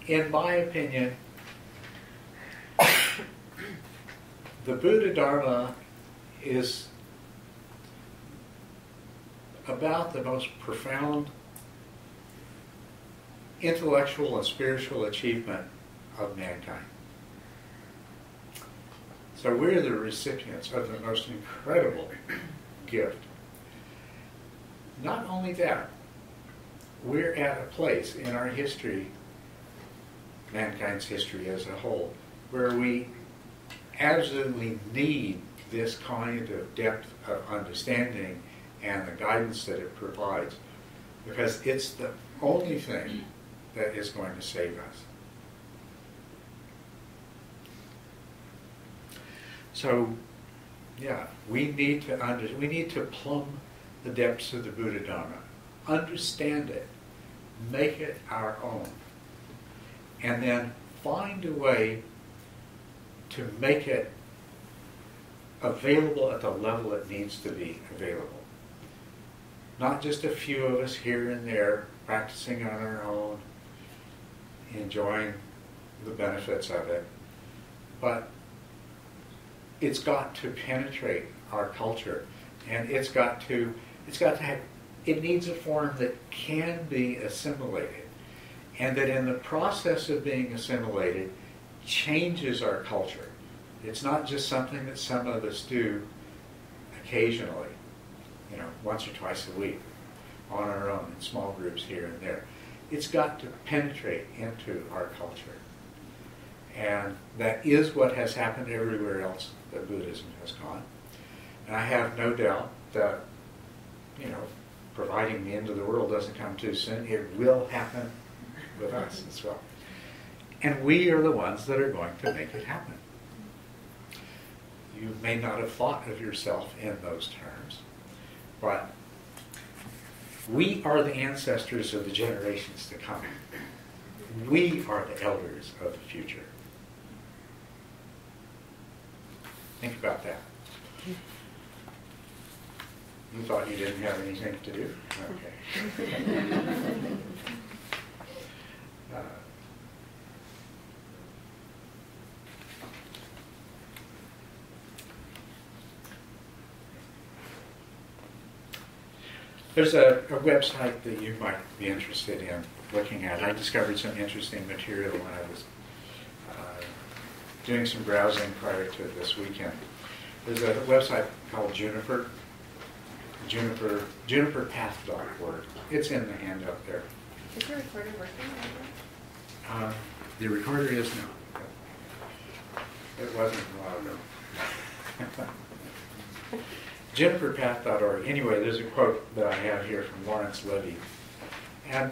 in my opinion, the Buddhadharma is about the most profound intellectual and spiritual achievement of mankind. So we're the recipients of the most incredible gift. Not only that, we're at a place in our history, mankind's history as a whole, where we absolutely need this kind of depth of understanding and the guidance that it provides, because it's the only thing that is going to save us. So, yeah, we need to plumb the depths of the Buddhadharma, understand it, make it our own, and then find a way to make it available at the level it needs to be available. Not just a few of us here and there practicing on our own, enjoying the benefits of it, but it's got to penetrate our culture, and it needs a form that can be assimilated, and that in the process of being assimilated changes our culture. It's not just something that some of us do occasionally, once or twice a week on our own in small groups here and there. It's got to penetrate into our culture. And that is what has happened everywhere else that Buddhism has gone. And I have no doubt that, providing the end of the world doesn't come too soon, it will happen with us as well. And we are the ones that are going to make it happen. You may not have thought of yourself in those terms, but we are the ancestors of the generations to come. We are the elders of the future. Think about that. You thought you didn't have anything to do? Okay. There's a website that you might be interested in looking at. I discovered some interesting material when I was doing some browsing prior to this weekend. There's a website called Juniper, juniperpath.org. It's in the handout there. Is your recorder working right now? The recorder is now. It wasn't a while ago. juniperpath.org. Anyway, there's a quote that I have here from Lawrence Levy. And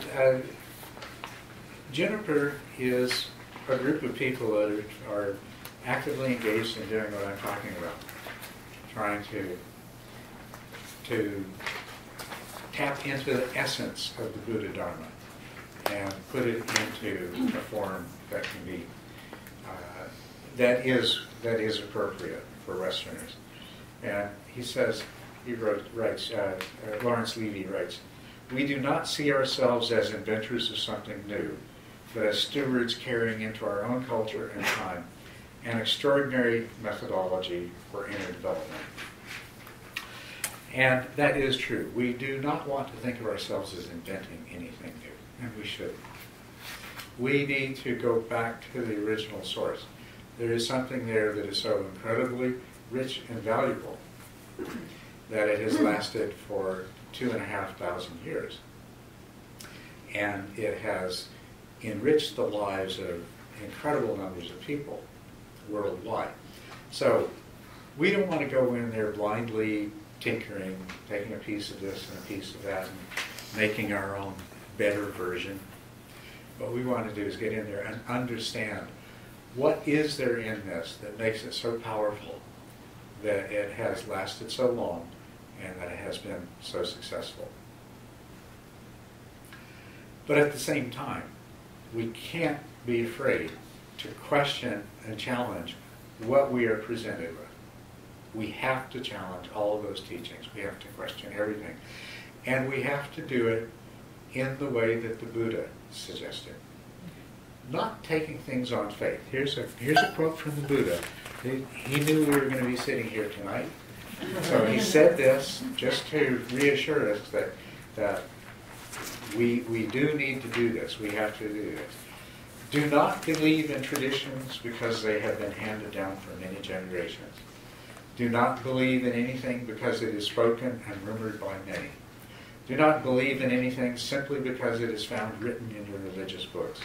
Juniper is a group of people that are actively engaged in doing what I'm talking about, trying to tap into the essence of the Buddhadharma and put it into a form that can be that is appropriate for Westerners. And he says, Lawrence Levy writes, "We do not see ourselves as inventors of something new, but as stewards carrying into our own culture and time an extraordinary methodology for inner development." And that is true. We do not want to think of ourselves as inventing anything new, and we shouldn't. We need to go back to the original source. There is something there that is so incredibly rich and valuable that it has lasted for 2,500 years. And it has enriched the lives of incredible numbers of people worldwide. So we don't want to go in there blindly tinkering, taking a piece of this and a piece of that and making our own better version. What we want to do is get in there and understand what is there in this that makes it so powerful that it has lasted so long and that it has been so successful. But at the same time, we can't be afraid to question and challenge what we are presented with. We have to challenge all of those teachings. We have to question everything. And we have to do it in the way that the Buddha suggested. not taking things on faith. Here's a quote from the Buddha. He knew we were going to be sitting here tonight. So he said this just to reassure us that we do need to do this. We have to do this. Do not believe in traditions because they have been handed down for many generations. Do not believe in anything because it is spoken and rumored by many. Do not believe in anything simply because it is found written in your religious books.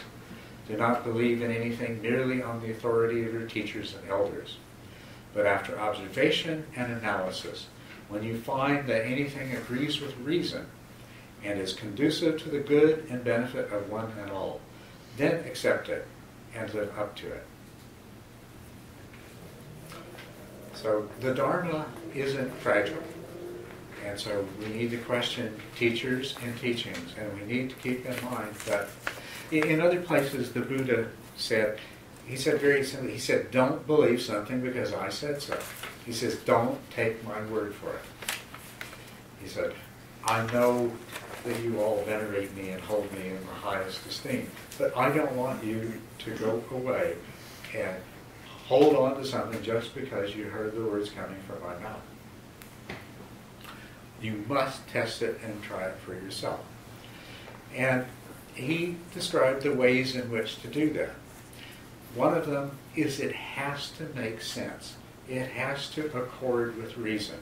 Do not believe in anything merely on the authority of your teachers and elders. But after observation and analysis, when you find that anything agrees with reason and is conducive to the good and benefit of one and all, then accept it and live up to it. So the Dharma isn't fragile. And so we need to question teachers and teachings, and we need to keep in mind that in other places the Buddha said, he said very simply, he said, don't believe something because I said so. He says, don't take my word for it. He said, I know that you all venerate me and hold me in the highest esteem, but I don't want you to go away and hold on to something just because you heard the words coming from my mouth. You must test it and try it for yourself. And he described the ways in which to do that. One of them is it has to make sense. It has to accord with reason.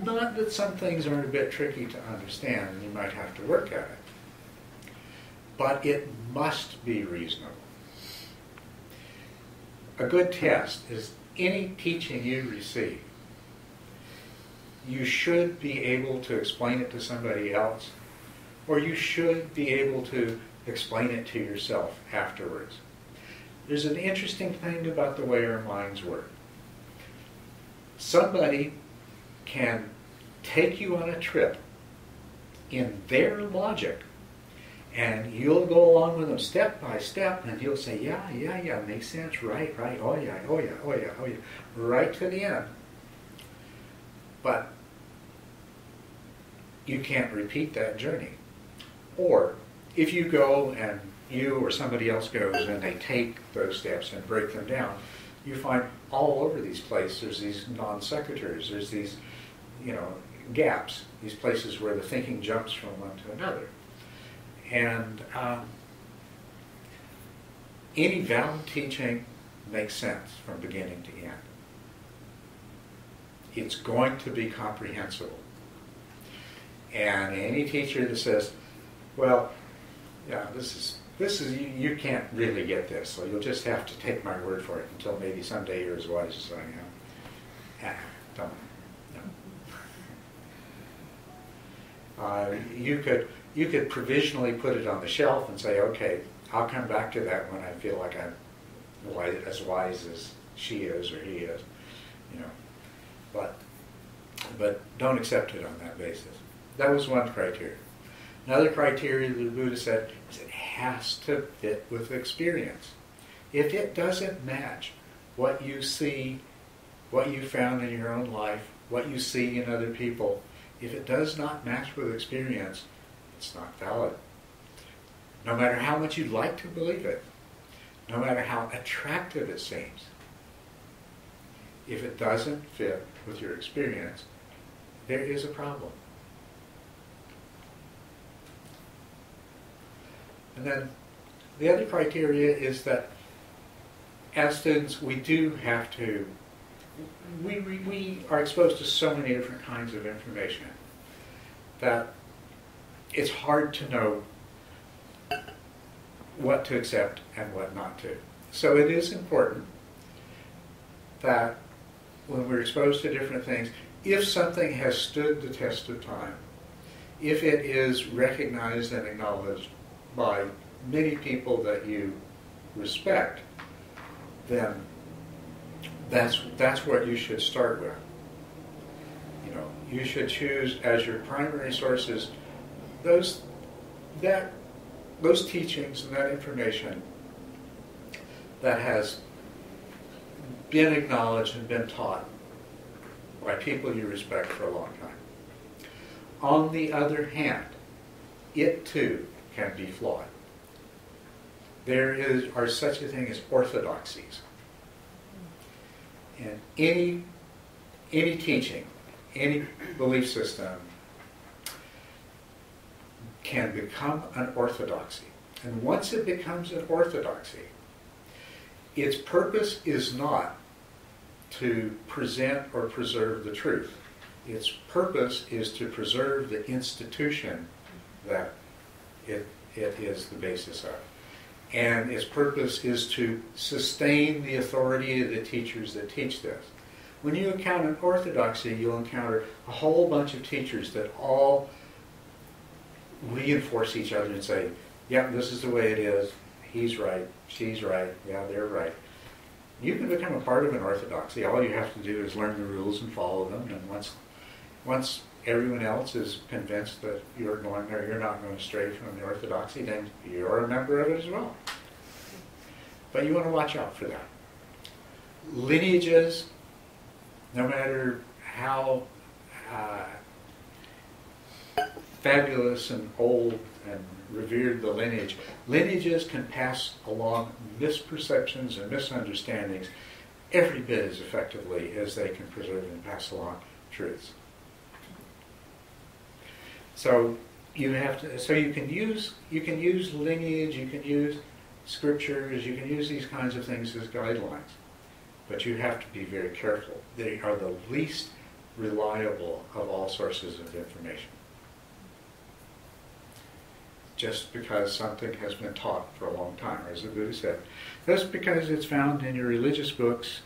Not that some things aren't a bit tricky to understand and you might have to work at it, but it must be reasonable. A good test is any teaching you receive. You should be able to explain it to somebody else, or you should be able to explain it to yourself afterwards. There's an interesting thing about the way our minds work. Somebody can take you on a trip in their logic, and you'll go along with them step by step, and you'll say, yeah, makes sense, right, oh yeah, right to the end. But you can't repeat that journey. Or if you go and you or somebody else goes and they take those steps and break them down, you find all over these places there's these non sequiturs, there's these, gaps, these places where the thinking jumps from one to another. And any valid teaching makes sense from beginning to end. It's going to be comprehensible. And any teacher that says, well, yeah, this is you can't really get this, so you'll just have to take my word for it until maybe someday you're as wise as I am. Don't. No. You could provisionally put it on the shelf and say, okay, I'll come back to that when I feel like I'm as wise as she is or he is, But don't accept it on that basis. That was one criteria. Another criteria the Buddha said is it has to fit with experience. If it doesn't match what you see, what you found in your own life, what you see in other people, if it does not match with experience, it's not valid. No matter how much you'd like to believe it, no matter how attractive it seems, if it doesn't fit with your experience, there is a problem. And then the other criteria is that as students we do have to, we are exposed to so many different kinds of information that it's hard to know what to accept and what not to. So it is important that when we're exposed to different things, if something has stood the test of time, if it is recognized and acknowledged by many people that you respect, then that's what you should start with. You should choose as your primary sources those teachings and that information that has been acknowledged and been taught by people you respect for a long time. On the other hand, it too can be flawed. there are such a thing as orthodoxies. And any teaching, any belief system can become an orthodoxy. And once it becomes an orthodoxy, its purpose is not to present or preserve the truth. Its purpose is to preserve the institution that it is the basis of. And its purpose is to sustain the authority of the teachers that teach this. When you encounter an orthodoxy, you'll encounter a whole bunch of teachers that all reinforce each other and say, yeah, this is the way it is, he's right, she's right, yeah, they're right. You can become a part of an orthodoxy. All you have to do is learn the rules and follow them, and once everyone else is convinced that you're going there, you're not going to stray from the orthodoxy, then you're a member of it as well. But you want to watch out for that. Lineages, no matter how fabulous and old and revered the lineage, lineages can pass along misperceptions and misunderstandings every bit as effectively as they can preserve and pass along truths. So you have to. So you can use lineage, you can use scriptures, you can use these kinds of things as guidelines, but you have to be very careful. They are the least reliable of all sources of information. Just because something has been taught for a long time, as the Buddha said, just because it's found in your religious books,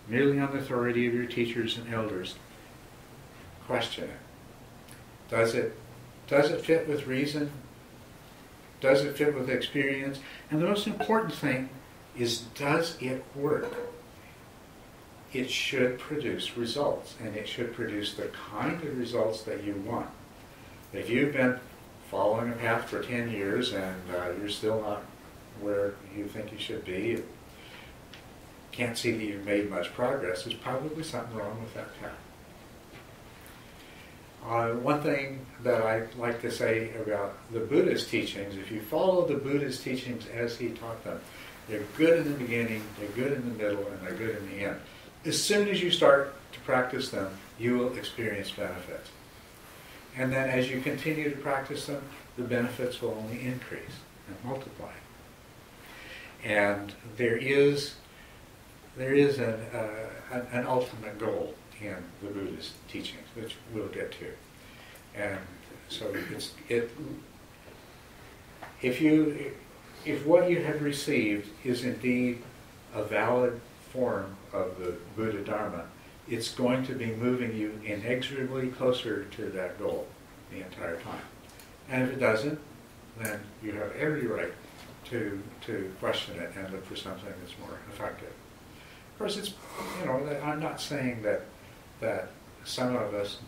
merely on the authority of your teachers and elders, question it. Does it fit with reason? Does it fit with experience? And the most important thing is, does it work? It should produce results, and it should produce the kind of results that you want. If you've been following a path for 10 years and you're still not where you think you should be, can't see that you've made much progress, there's probably something wrong with that path. One thing that I like to say about the Buddha's teachings, if you follow the Buddha's teachings as he taught them, they're good in the beginning, they're good in the middle, and they're good in the end. As soon as you start to practice them, you will experience benefits. And then as you continue to practice them, the benefits will only increase and multiply. And there is an ultimate goal in the Buddhist teachings, which we'll get to. And so if what you have received is indeed a valid form of the Buddhadharma, it's going to be moving you inexorably closer to that goal the entire time. And if it doesn't, then you have every right to question it and look for something that's more effective. Of course, it's, I'm not saying that some of us,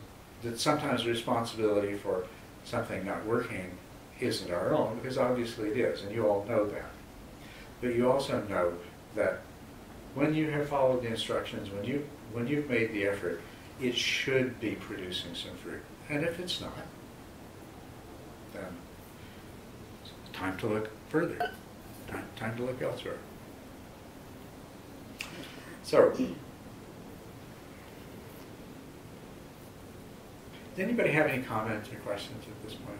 that sometimes the responsibility for something not working isn't our own, because obviously it is, and you all know that. But you also know that when you have followed the instructions, when you've made the effort, it should be producing some fruit. And if it's not, then it's time to look further. Time to look elsewhere. So, does anybody have any comments or questions at this point?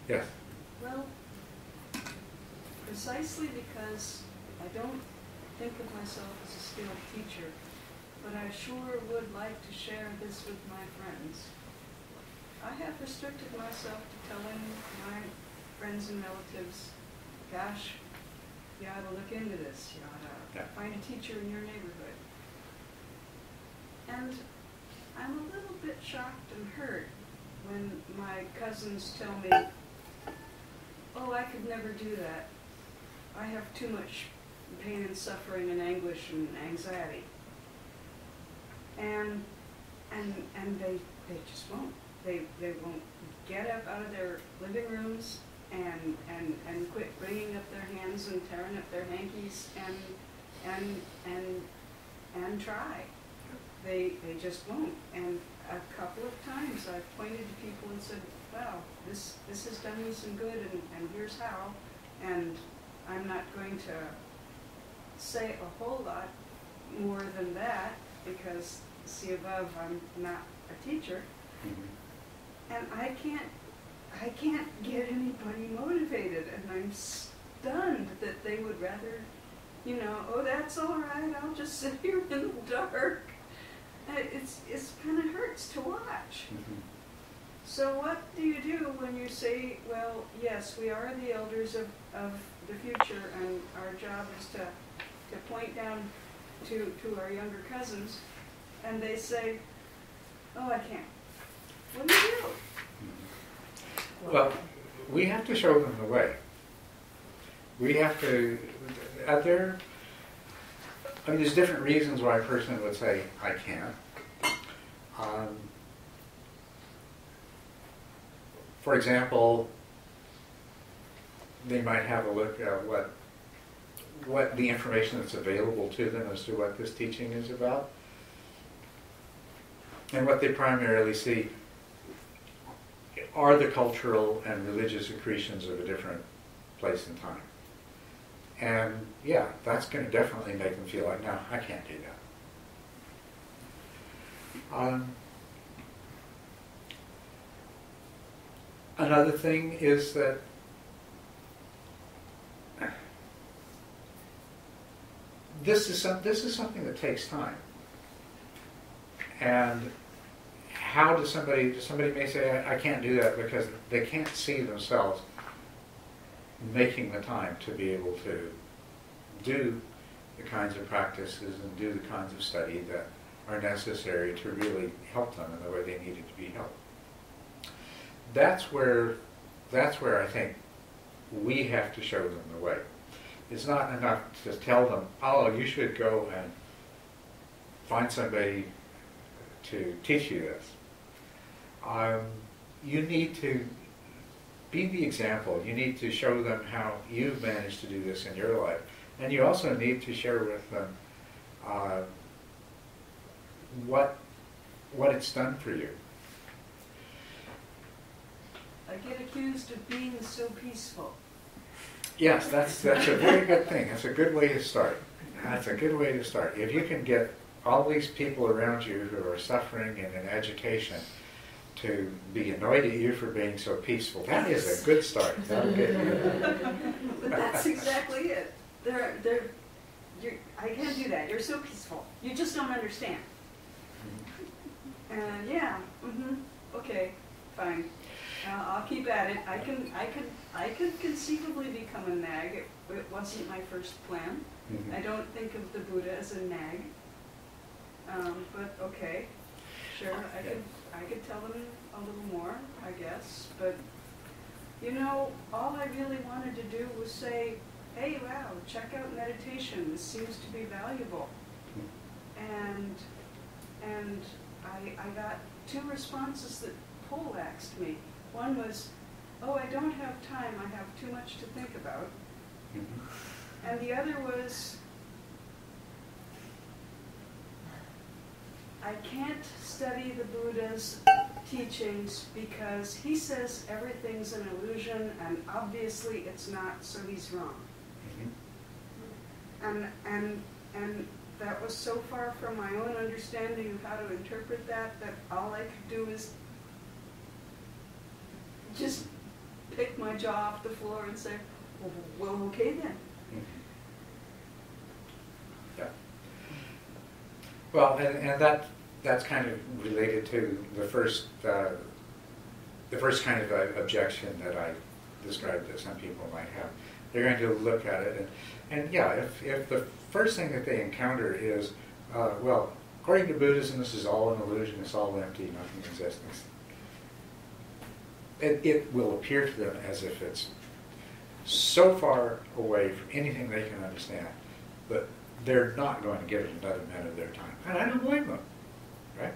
Yes. Well, precisely because I don't think of myself as a skilled teacher, but I sure would like to share this with my friends. I have restricted myself to telling my friends and relatives, gosh, you ought to look into this, you ought to find a teacher in your neighborhood. And I'm a little bit shocked and hurt when my cousins tell me, oh, I could never do that. I have too much pain and suffering and anguish and anxiety. And they just won't. They won't get up out of their living rooms and quit bringing up their hands and tearing up their hankies and try. they just won't. And a couple of times I've pointed to people and said, wow, this has done me some good, and here's how. And I'm not going to say a whole lot more than that, because see above, I'm not a teacher. Mm-hmm. And I can't get anybody motivated, and I'm stunned that they would rather, oh, that's all right, I'll just sit here in the dark. It's kind of hurts to watch. Mm-hmm. So what do you do when you say, well, yes, we are the elders of the future, and our job is to point down to our younger cousins, and they say, oh, I can't. What do you do? Well, we have to show them the way. We have to, there's different reasons why a person would say, I can't. For example, they might have a look at what the information that's available to them as to what this teaching is about. And what they primarily see are the cultural and religious accretions of a different place and time. And yeah, that's going to definitely make them feel like, no, I can't do that. Another thing is that this is something that takes time. And how does somebody may say, I can't do that because they can't see themselves making the time to be able to do the kinds of practices and do the kinds of study that are necessary to really help them in the way they needed to be helped. That's where I think we have to show them the way. It's not enough to tell them, oh, you should go and find somebody to teach you this. You need to be the example. You need to show them how you've managed to do this in your life. And you also need to share with them what it's done for you. I get accused of being so peaceful. Yes, that's a very good thing. That's a good way to start. That's a good way to start. If you can get all these people around you who are suffering and in agitation to be annoyed at you for being so peaceful, that is a good start. That'll get you. But that's exactly it. I can't do that. You're so peaceful. You just don't understand. And yeah, okay, fine. I'll keep at it. I could conceivably become a nag. It wasn't my first plan. Mm-hmm. I don't think of the Buddha as a nag. But okay, sure. I could tell them a little more, I guess. But all I really wanted to do was say, hey, wow, check out meditation. This seems to be valuable. And I got two responses that poleaxed me. One was, oh, I don't have time, I have too much to think about. Mm-hmm. And the other was, I can't study the Buddha's teachings because he says everything's an illusion and obviously it's not, so he's wrong. Mm-hmm. And that was so far from my own understanding of how to interpret that all I could do is just pick my jaw off the floor and say, well, okay then. Mm-hmm. Yeah. Well, and that's kind of related to the first kind of objection that I described that some people might have. They're going to look at it, and yeah, if the first thing that they encounter is, well, according to Buddhism, this is all an illusion, it's all empty, nothing exists. It will appear to them as if it's so far away from anything they can understand that they're not going to give it another minute of their time. And I don't blame them, right?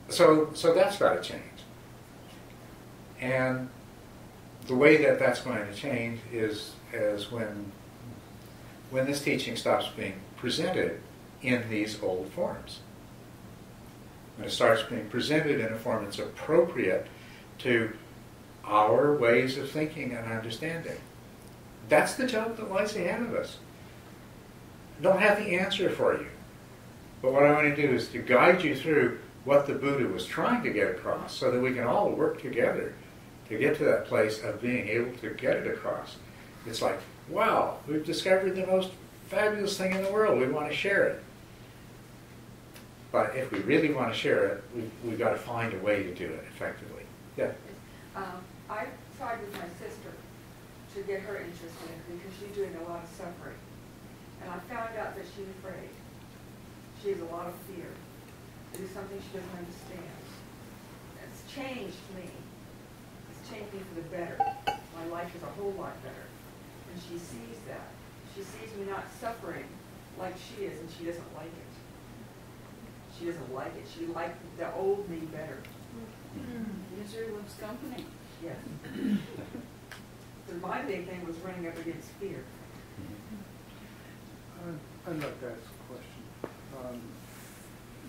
So that's got to change. And the way that that's going to change is when when this teaching stops being presented in these old forms. When it starts being presented in a form that's appropriate to our ways of thinking and understanding. That's the job that lies ahead of us. I don't have the answer for you. But what I want to do is to guide you through what the Buddha was trying to get across so that we can all work together to get to that place of being able to get it across. It's like, wow, we've discovered the most fabulous thing in the world. We want to share it. But if we really want to share it, we've got to find a way to do it effectively. Yeah. I tried with my sister to get her interested in it because she's doing a lot of suffering. And I found out that she's afraid. She has a lot of fear. It is something she doesn't understand. It's changed me. It's changed me for the better. My life is a whole lot better. And she sees that. She sees me not suffering like she is, and she doesn't like it. She doesn't like it. She liked the old me better. Misery loves company. Yes. So my big thing was running up against fear. I'd like to ask a question.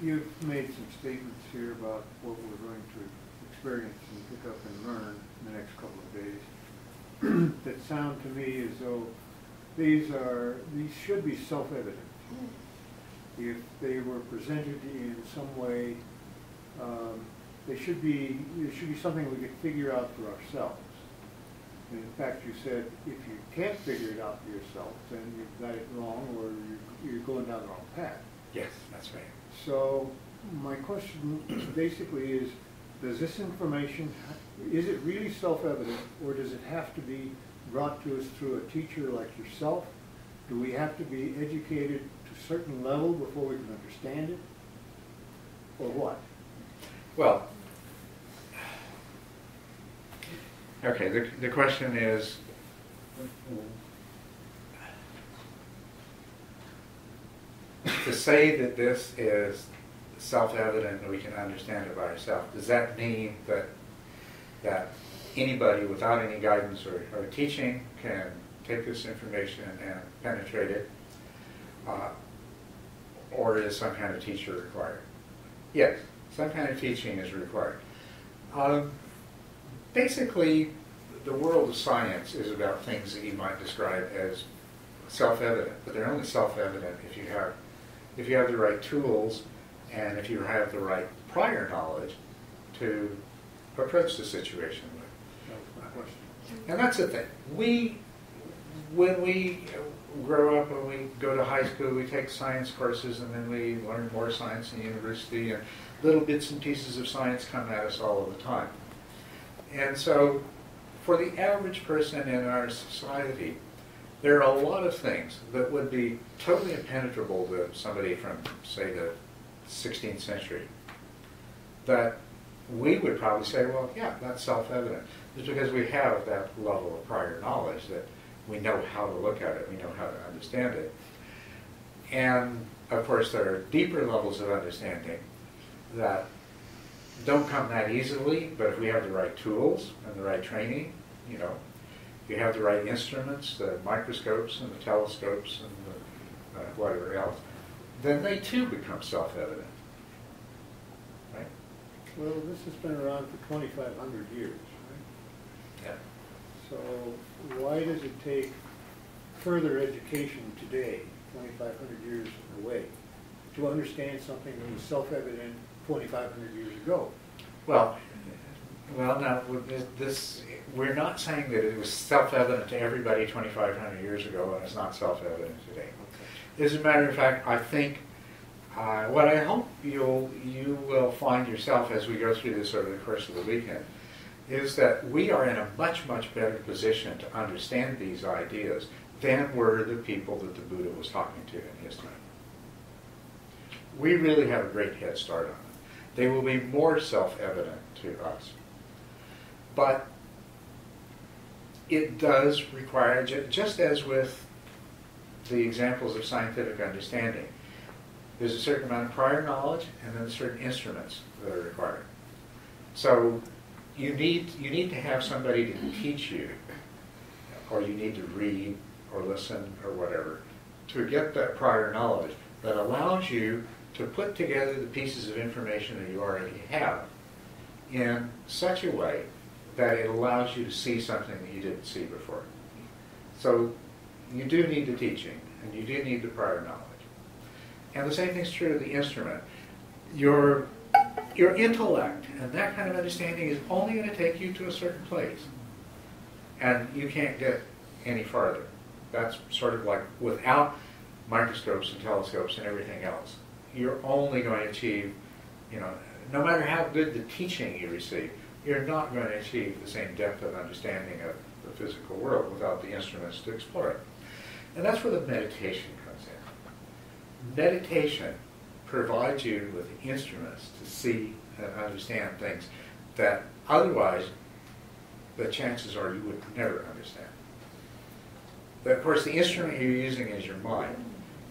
You've made some statements here about what we're going to experience and pick up and learn in the next couple of days that sound to me as though these should be self-evident. If they were presented in some way, there should be something we could figure out for ourselves. And in fact, you said if you can't figure it out for yourself, then you've got it wrong, or you're going down the wrong path. Yes, that's right. So my question basically is, does this information, is it really self-evident, or does it have to be brought to us through a teacher like yourself? Do we have to be educated to a certain level before we can understand it? Or what? Well, okay, the question is, to say that this is self-evident and we can understand it by ourselves, does that mean that anybody without any guidance or teaching can take this information and penetrate it? Or is some kind of teacher required? Yes, some kind of teaching is required. Basically, the world of science is about things that you might describe as self-evident, but they're only self-evident if you have the right tools and if you have the right prior knowledge to approach the situation with. That was my question. And that's the thing. When we grow up, when we go to high school, we take science courses, and then we learn more science in university, and little bits and pieces of science come at us all of the time. And so, for the average person in our society, there are a lot of things that would be totally impenetrable to somebody from, say, the 16th century, that we would probably say, well, yeah, that's self-evident. It's because we have that level of prior knowledge that we know how to look at it, we know how to understand it. And, of course, there are deeper levels of understanding that don't come that easily, but if we have the right tools and the right training, you know, if you have the right instruments, the microscopes and the telescopes and the whatever else, then they too become self-evident. Right? Well, this has been around for 2,500 years, right? Yeah. So why does it take further education today, 2,500 years away, to understand something that was self-evident 2,500 years ago? Well, now, we're not saying that it was self-evident to everybody 2,500 years ago and it's not self-evident today. Okay. As a matter of fact, I think what I hope you will find yourself as we go through this over the course of the weekend is that we are in a much, much better position to understand these ideas than were the people that the Buddha was talking to in his time. We really have a great head start on them. They will be more self-evident to us. But it does require, just as with the examples of scientific understanding, there's a certain amount of prior knowledge and then certain instruments that are required. So you need to have somebody to teach you, or you need to read or listen or whatever, to get that prior knowledge that allows you to put together the pieces of information that you already have in such a way that it allows you to see something that you didn't see before. So you do need the teaching, and you do need the prior knowledge. And the same thing's true of the instrument. Your intellect and that kind of understanding is only going to take you to a certain place. And you can't get any farther. That's sort of like without microscopes and telescopes and everything else. You're only going to achieve, no matter how good the teaching you receive, you're not going to achieve the same depth of understanding of the physical world without the instruments to explore it. And that's where the meditation comes in. Meditation provides you with the instruments to see and understand things that otherwise the chances are you would never understand. But of course the instrument you're using is your mind,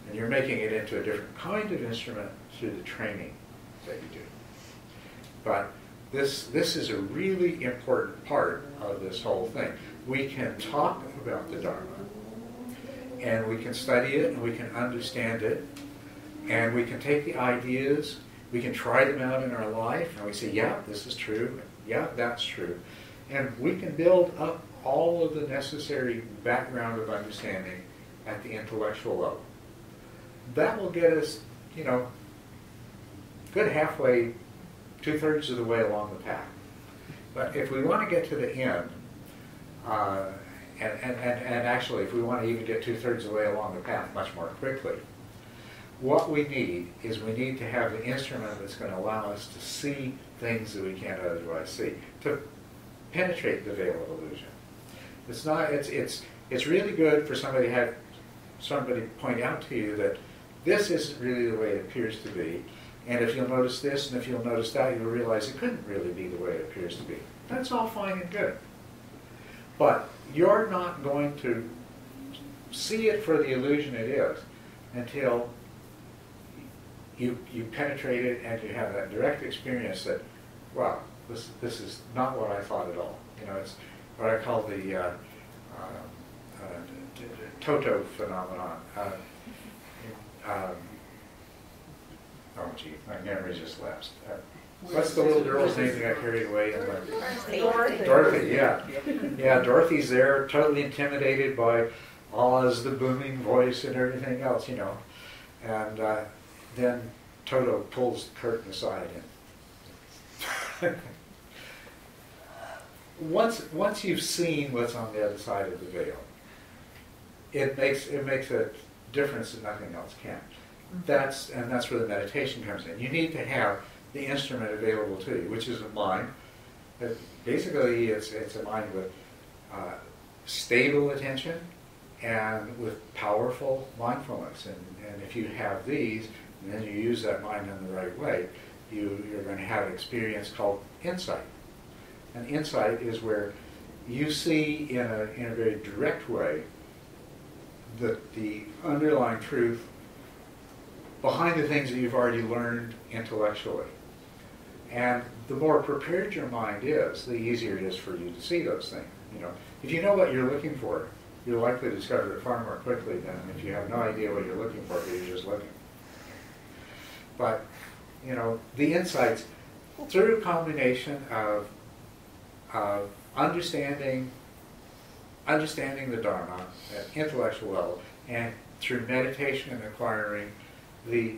and you're making it into a different kind of instrument through the training that you do. But this is a really important part of this whole thing. We can talk about the Dharma, and we can study it, and we can understand it, and we can take the ideas, we can try them out in our life, and we say, yeah, this is true, yeah, that's true. And we can build up all of the necessary background of understanding at the intellectual level. That will get us, good halfway, 2/3 of the way along the path. But if we want to get to the end, and actually if we want to even get 2/3 of the way along the path much more quickly, what we need is we need to have the instrument that's going to allow us to see things that we can't otherwise see, to penetrate the veil of illusion. It's not. It's really good for somebody to have somebody point out to you that this isn't really the way it appears to be, and if you'll notice this and if you'll notice that, you'll realize it couldn't really be the way it appears to be. That's all fine and good. But you're not going to see it for the illusion it is until you penetrate it and you have that direct experience that, wow, this is not what I thought at all. It's what I call the Toto phenomenon. Oh gee, my memory just lapsed. What's the little girl's name that got carried away? Dorothy, yeah. Yeah, Dorothy's there, totally intimidated by Oz, the booming voice, and everything else, And then Toto pulls the curtain aside. And once you've seen what's on the other side of the veil, it makes a difference that nothing else can. That's where the meditation comes in. You need to have the instrument available to you, which is a mind. Basically, it's a mind with stable attention and with powerful mindfulness. And if you have these, and then you use that mind in the right way, you're going to have an experience called insight. And insight is where you see in a very direct way the underlying truth behind the things that you've already learned intellectually. And the more prepared your mind is, the easier it is for you to see those things. If you know what you're looking for, you're likely to discover it far more quickly than if you have no idea what you're looking for, but you're just looking. But, the insights, through a combination of understanding the Dharma at intellectual level, and through meditation and acquiring the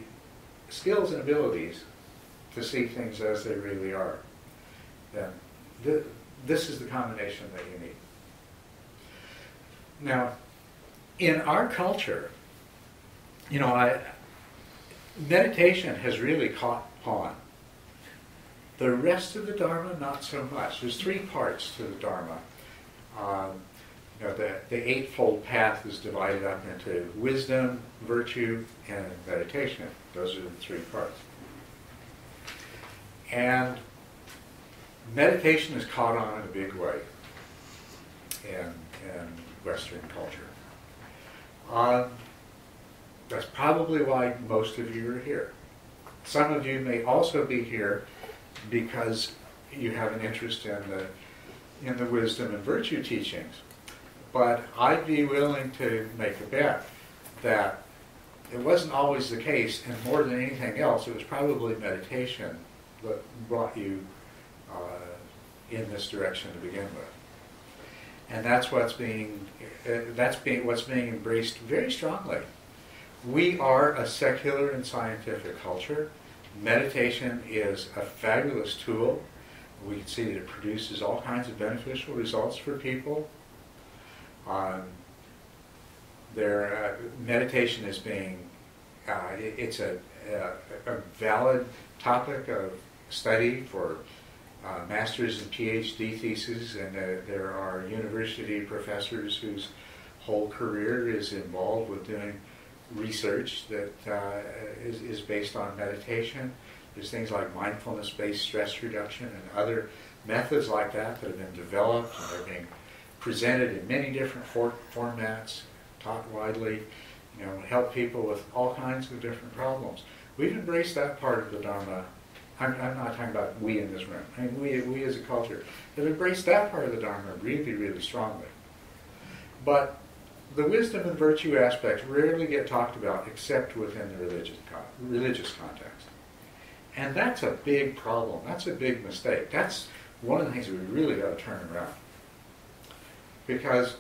skills and abilities to see things as they really are, then this is the combination that you need. Now, in our culture, meditation has really caught on. The rest of the Dharma, not so much. There's 3 parts to the Dharma. The Eightfold Path is divided up into wisdom, virtue, and meditation. Those are the 3 parts. And meditation is caught on in a big way in Western culture. That's probably why most of you are here. Some of you may also be here because you have an interest in the wisdom and virtue teachings. But I'd be willing to make a bet that it wasn't always the case, and more than anything else, it was probably meditation that brought you in this direction to begin with. And that's what's being embraced very strongly. We are a secular and scientific culture. Meditation is a fabulous tool. We can see that it produces all kinds of beneficial results for people. Meditation is being, it's a valid topic of study for master's and PhD theses, and there are university professors whose whole career is involved with doing research that is based on meditation. There's things like mindfulness-based stress reduction and other methods like that have been developed, and they're being presented in many different formats, taught widely, help people with all kinds of different problems. We've embraced that part of the Dharma. I'm not talking about we in this room. I mean, we as a culture have embraced that part of the Dharma really, really strongly. But the wisdom and virtue aspects rarely get talked about except within the religious context. And that's a big problem. That's a big mistake. That's one of the things that we really got to turn around. Because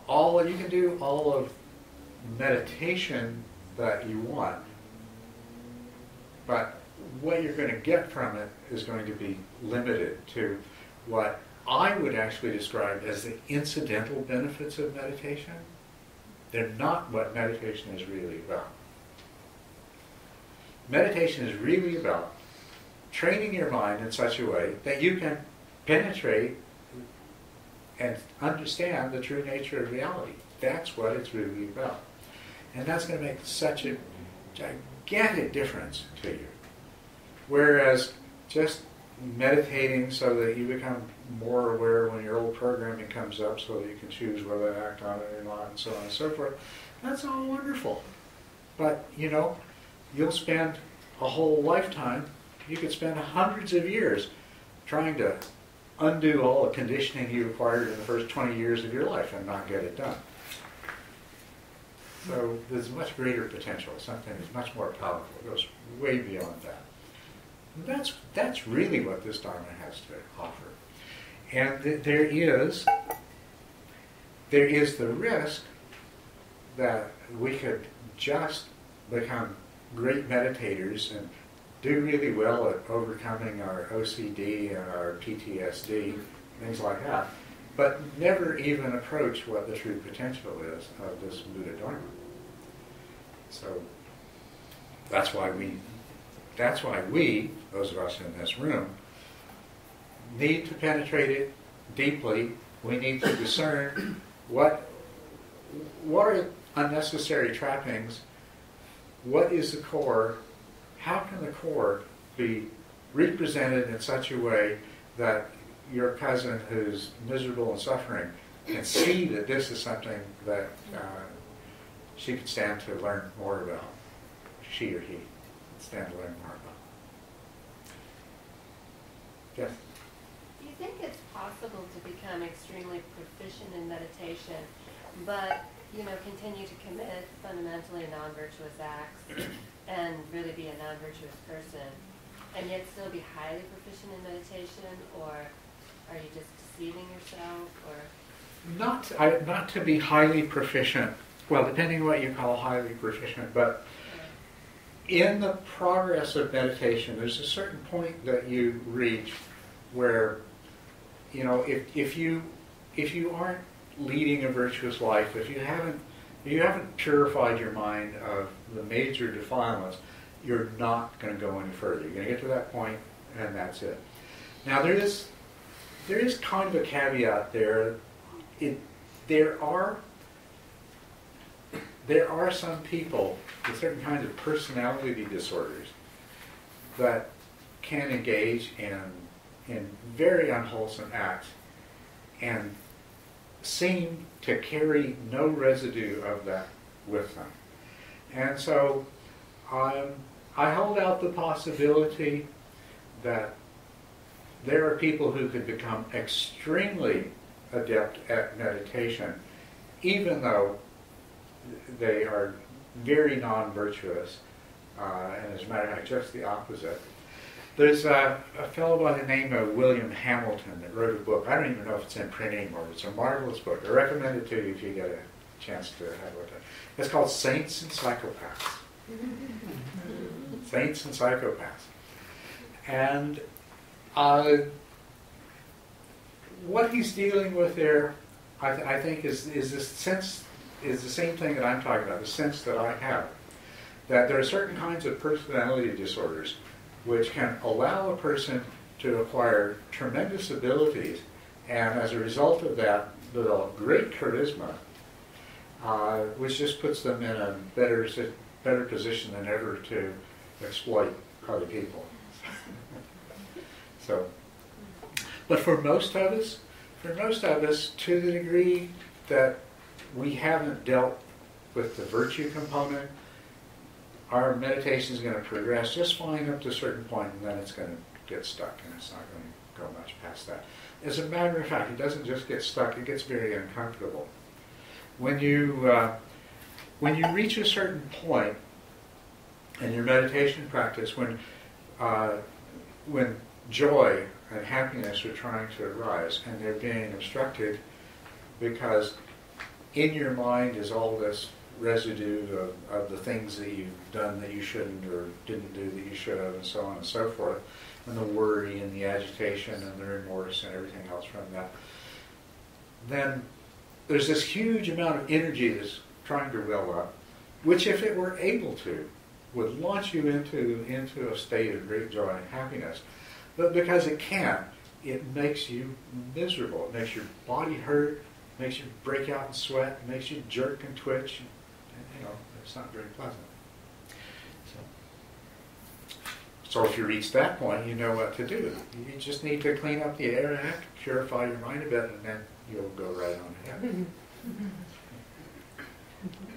you can do all of meditation that you want, but what you're going to get from it is going to be limited to what I would actually describe as the incidental benefits of meditation. They're not what meditation is really about. Meditation is really about training your mind in such a way that you can penetrate and understand the true nature of reality. That's what it's really about. And that's going to make such a gigantic difference to you. Whereas just meditating so that you become more aware when your old programming comes up so that you can choose whether to act on it or not, and so on and so forth, that's all wonderful. But, you'll spend a whole lifetime, you could spend hundreds of years trying to undo all the conditioning you acquired in the first 20 years of your life and not get it done. So there's much greater potential. Something that's much more powerful. It goes way beyond that. And that's really what this Dharma has to offer. And there is the risk that we could just become great meditators and do really well at overcoming our OCD and our PTSD, things like that, but never even approach what the true potential is of this Buddhadharma. So that's why we, those of us in this room, need to penetrate it deeply. We need to discern what are unnecessary trappings, what is the core, how can the core be represented in such a way that your cousin who's miserable and suffering can see that this is something that she could stand to learn more about, she or he could stand to learn more about. Yes? Do you think it's possible to become extremely proficient in meditation, but continue to commit fundamentally non-virtuous acts and really be a non-virtuous person, and yet still be highly proficient in meditation, or are you just deceiving yourself, or? Not to be highly proficient, well, depending on what you call highly proficient, but in the progress of meditation, there's a certain point that you reach where, if you aren't leading a virtuous life, if you haven't purified your mind of the major defilements, you're not going to go any further. You're going to get to that point, and that's it. Now there is kind of a caveat there. There are some people with certain kinds of personality disorders that can engage in very unwholesome acts and seem to carry no residue of that with them. And so I hold out the possibility that there are people who could become extremely adept at meditation, even though they are very non-virtuous, and as a matter of fact, just the opposite. There's a fellow by the name of William Hamilton that wrote a book. I don't even know if it's in print anymore. It's a marvelous book. I recommend it to you if you get a chance to have a look at it. It's called Saints and Psychopaths. Saints and Psychopaths. And what he's dealing with there, I think, is this sense, is the same thing that I'm talking about, the sense that I have, that there are certain kinds of personality disorders which can allow a person to acquire tremendous abilities, and as a result of that, develop great charisma, which just puts them in a better position than ever to exploit other people. So, but for most of us, to the degree that we haven't dealt with the virtue component, our meditation is going to progress just fine up to a certain point, and then it's going to get stuck, and it's not going to go much past that. As a matter of fact, it doesn't just get stuck, it gets very uncomfortable. When you reach a certain point in your meditation practice, when joy and happiness are trying to arise, and they're being obstructed because in your mind is all this residue of the things that you've done that you shouldn't, or didn't do that you should have, and so on and so forth, and the worry and the agitation and the remorse and everything else from that, then there's this huge amount of energy that's trying to well up, which, if it were able to, would launch you into a state of great joy and happiness. But because it can't, it makes you miserable. It makes your body hurt, makes you break out in sweat, makes you jerk and twitch. And, it's not very pleasant. So if you reach that point, you know what to do. You just need to clean up the air act, purify your mind a bit, and then you'll go right on ahead.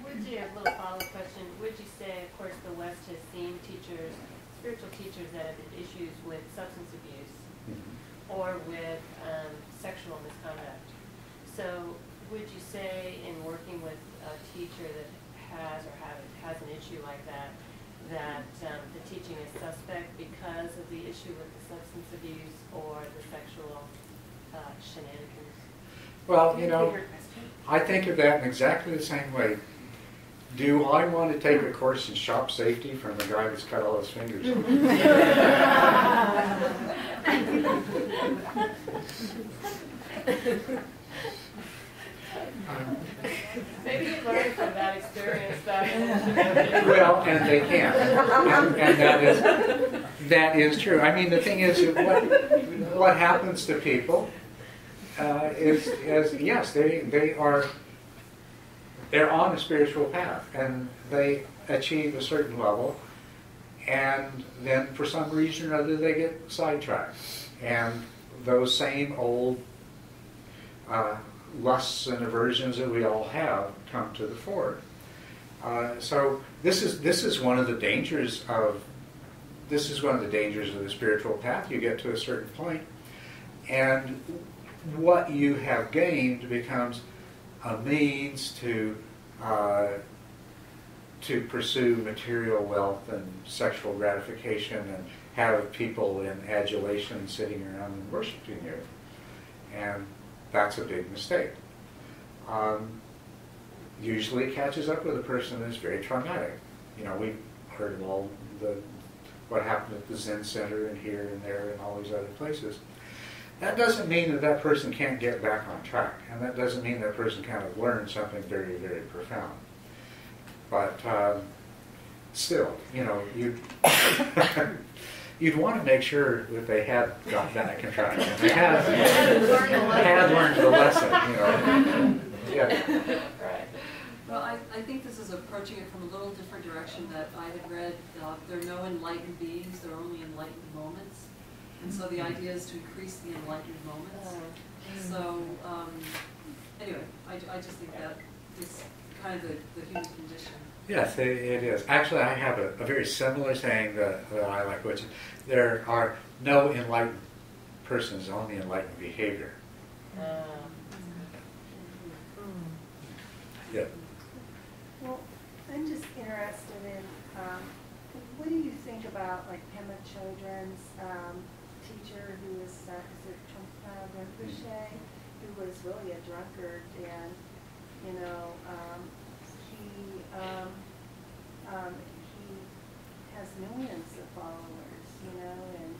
Would you, a little follow-up question, would you say, of course, the West has seen teachers, spiritual teachers that have issues with substance abuse or with sexual misconduct. So would you say, in working with a teacher that has an issue like that, that the teaching is suspect because of the issue with the substance abuse or the sexual shenanigans? Well, I think of that in exactly the same way. Do I want to take a course in shop safety from the guy that's cut all his fingers off? Maybe you learned from that experience, though. Well, and they can, and that is true. I mean, the thing is, what happens to people is yes, they're on a spiritual path, and they achieve a certain level, and then for some reason or other they get sidetracked, and those same old lusts and aversions that we all have come to the fore. So this is one of the dangers of the spiritual path. You get to a certain point, and what you have gained becomes a means to pursue material wealth and sexual gratification, and have people in adulation sitting around and worshiping you, and that's a big mistake. Usually it catches up with a person that's very traumatic. We've heard of all what happened at the Zen Center and here and there and all these other places. That doesn't mean that person can't get back on track, and that doesn't mean that person can't have learned something very, very profound. But still, you'd want to make sure that they had got back on track. And they had learned the lesson, Yeah. Right. Well, I think this is approaching it from a little different direction that I had read. There are no enlightened beings, there are only enlightened moments. And so the idea is to increase the enlightened moments. So, anyway, I just think that is kind of the human condition. Yes, it is. Actually, I have a very similar saying that I like, which is, there are no enlightened persons, only enlightened behavior. Yeah. Well, I'm just interested in, what do you think about like Pema Chodron's teacher who was, is it Rinpoche, who was really a drunkard, and, you know, he has millions of followers, you know, and,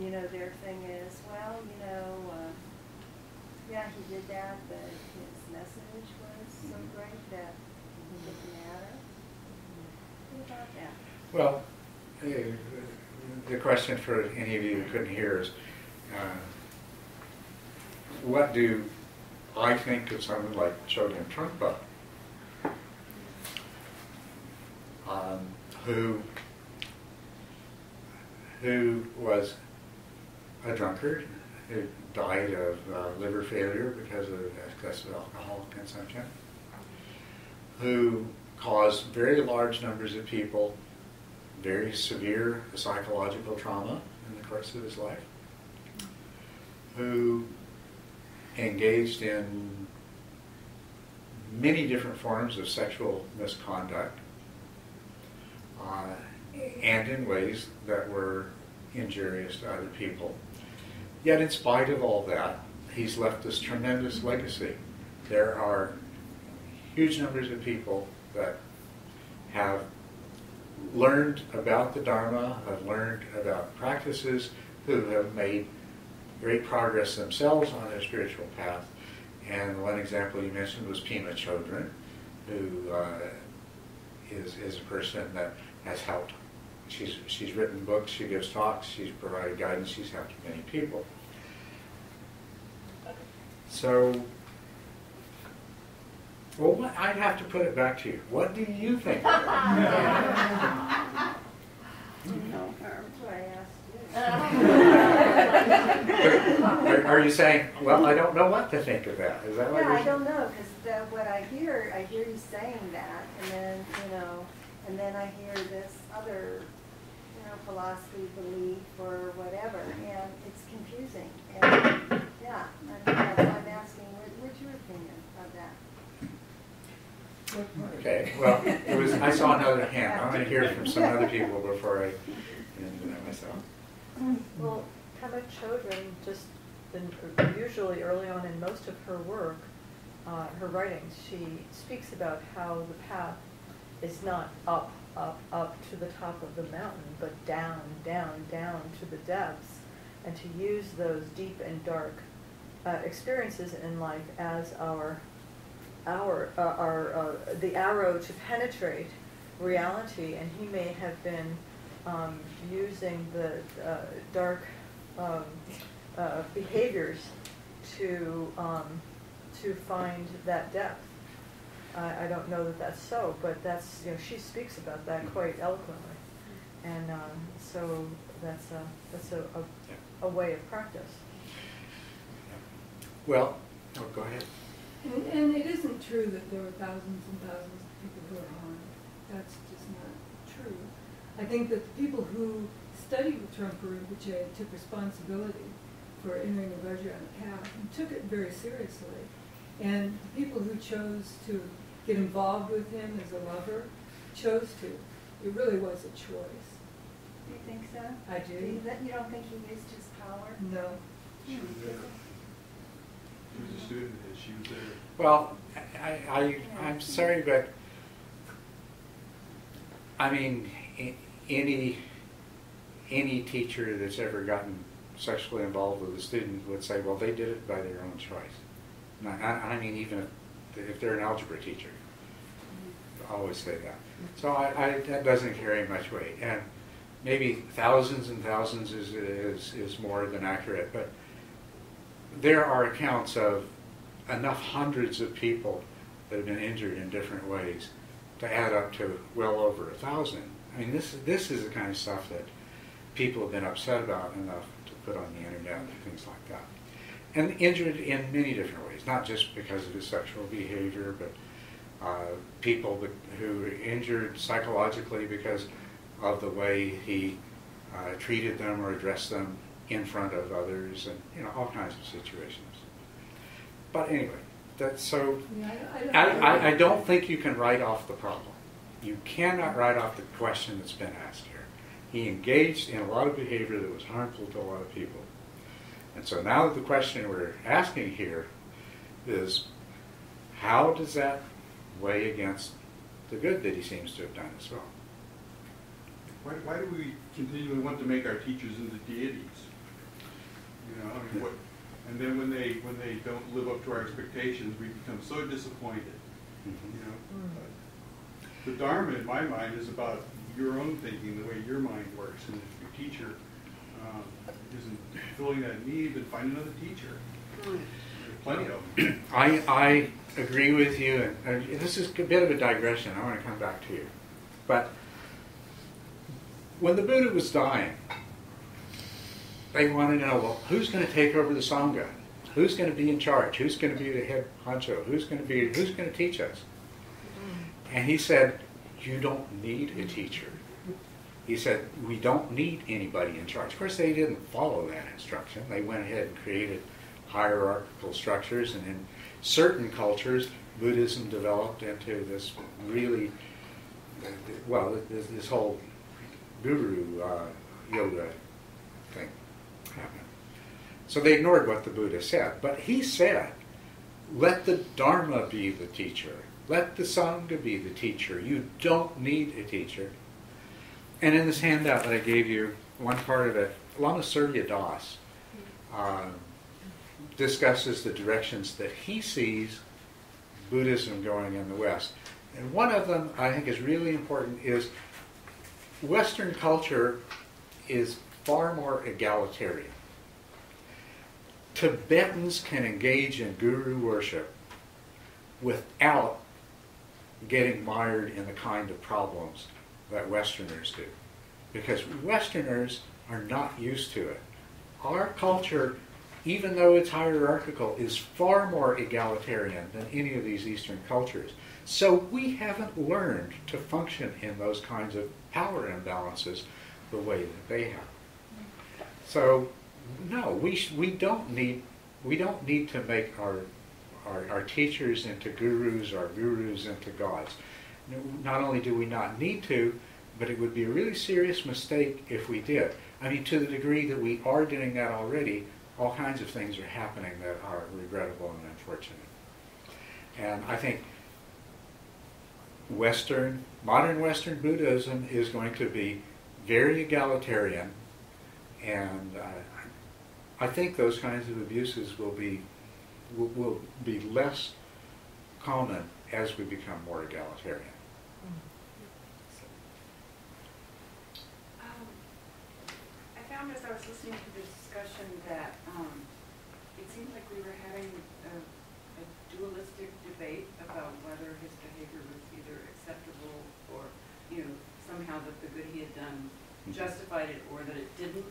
you know, their thing is, well, you know, yeah, he did that, but his message was so great that it didn't matter. What about that? Well, the question for any of you who couldn't hear is, what do I think of someone like Chodron Trungpa, who was a drunkard, who died of liver failure because of excessive alcohol consumption, who caused very large numbers of people very severe psychological trauma in the course of his life, who engaged in many different forms of sexual misconduct, and in ways that were injurious to other people. Yet in spite of all that, he's left this tremendous legacy. There are huge numbers of people that have learned about the Dharma, have learned about practices, who have made great progress themselves on their spiritual path. And one example you mentioned was Pema Chodron, who is a person that has helped. She's written books, she gives talks, she's provided guidance, she's helped many people. So, well, I'd have to put it back to you. What do you think of it? No harm, that's why I asked you. Are you saying, well, I don't know what to think of that? Is that what Yeah, you're I saying? don't know, because what I hear you saying that, and then, you know, and then I hear this other, you know, philosophy, belief, or whatever, and it's confusing. And yeah, that's why I'm asking, what's your opinion of that? Okay, well, I saw another hand. I'm going to hear from some other people before I do that myself. Well, Pema Chodron usually early on in most of her work, her writings, she speaks about how the path is not up, up, up to the top of the mountain, but down, down, down to the depths, and to use those deep and dark experiences in life as the arrow to penetrate reality. And he may have been using the dark behaviors to find that depth. I don't know that that's so, but that's, you know, she speaks about that quite eloquently, and so that's a way of practice. Well, go ahead. And it isn't true that there were thousands and thousands of people who are harmed. That's just not true. I think that the people who studied with Trungpa Rinpoche took responsibility for entering the Vajrayana path and took it very seriously. And the people who chose to get involved with him as a lover chose to. It really was a choice. Do you think so? I do. You don't think he used his power? No. She was there. She was a student and she was there. Well, I'm sorry, but I mean, any teacher that's ever gotten sexually involved with a student would say, well, they did it by their own choice. I mean, even if they're an algebra teacher, I always say that. So that doesn't carry much weight. And maybe thousands and thousands is more than accurate, but there are accounts of enough hundreds of people that have been injured in different ways to add up to well over 1,000. I mean, this is the kind of stuff that people have been upset about enough to put on the internet and things like that. And injured in many different ways, not just because of his sexual behavior, but people who were injured psychologically because of the way he treated them or addressed them in front of others, and all kinds of situations. But anyway, that's so. Yeah, I don't think you can write off the problem. You cannot write off the question that's been asked here. He engaged in a lot of behavior that was harmful to a lot of people. And so now the question we're asking here is, how does that weigh against the good that he seems to have done as well? Why do we continually want to make our teachers into deities? You know, I mean, what? And then when they don't live up to our expectations, we become so disappointed. You know, the Dharma, in my mind, is about your own thinking, the way your mind works. And if your teacher isn't filling that need, then find another teacher. There's plenty of them. I agree with you, and this is a bit of a digression. I want to come back to you. But when the Buddha was dying, they wanted to know, well, who's going to take over the Sangha? Who's going to be in charge? Who's going to be the head honcho? Who's going to teach us? And he said, you don't need a teacher. He said, we don't need anybody in charge. Of course, they didn't follow that instruction. They went ahead and created hierarchical structures, and in certain cultures, Buddhism developed into this really, well, this whole guru yoga thing happened. So they ignored what the Buddha said. But he said, let the Dharma be the teacher. Let the Sangha be the teacher. You don't need a teacher. And in this handout that I gave you, one part of it, Lama Surya Das discusses the directions that he sees Buddhism going in the West. And one of them I think is really important is Western culture is far more egalitarian. Tibetans can engage in guru worship without getting mired in the kind of problems that Westerners do. Because Westerners are not used to it. Our culture, even though it's hierarchical, is far more egalitarian than any of these Eastern cultures. So we haven't learned to function in those kinds of power imbalances the way that they have. So no, we don't need to make our teachers into gurus, our gurus into gods. Not only do we not need to, but it would be a really serious mistake if we did. I mean, to the degree that we are doing that already, all kinds of things are happening that are regrettable and unfortunate. And I think modern Western Buddhism is going to be very egalitarian, and I think those kinds of abuses will be less common as we become more egalitarian. I found as I was listening to the discussion that it seemed like we were having a dualistic debate about whether his behavior was either acceptable or, somehow that the good he had done justified it or that it didn't.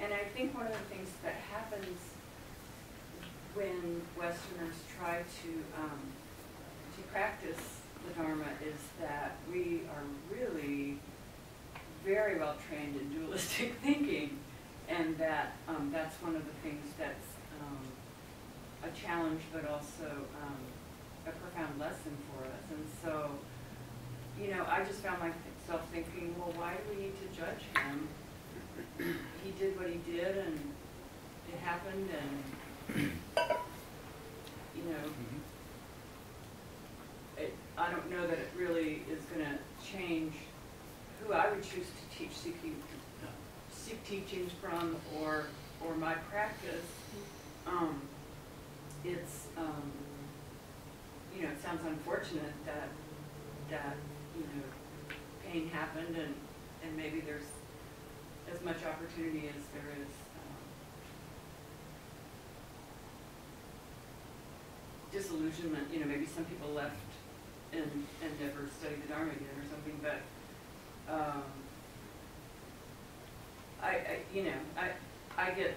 And I think one of the things that happens when Westerners try to practice the Dharma is that we are really very well trained in dualistic thinking, and that that's one of the things that's a challenge, but also a profound lesson for us. And so, I just found myself thinking, well, why do we need to judge him? He did what he did, and it happened, and I don't know that it really is going to change who I would choose to seek teachings from, or my practice. It's it sounds unfortunate that pain happened, and maybe there's as much opportunity as there is disillusionment. Maybe some people left and never studied the Dharma again or something, but I get,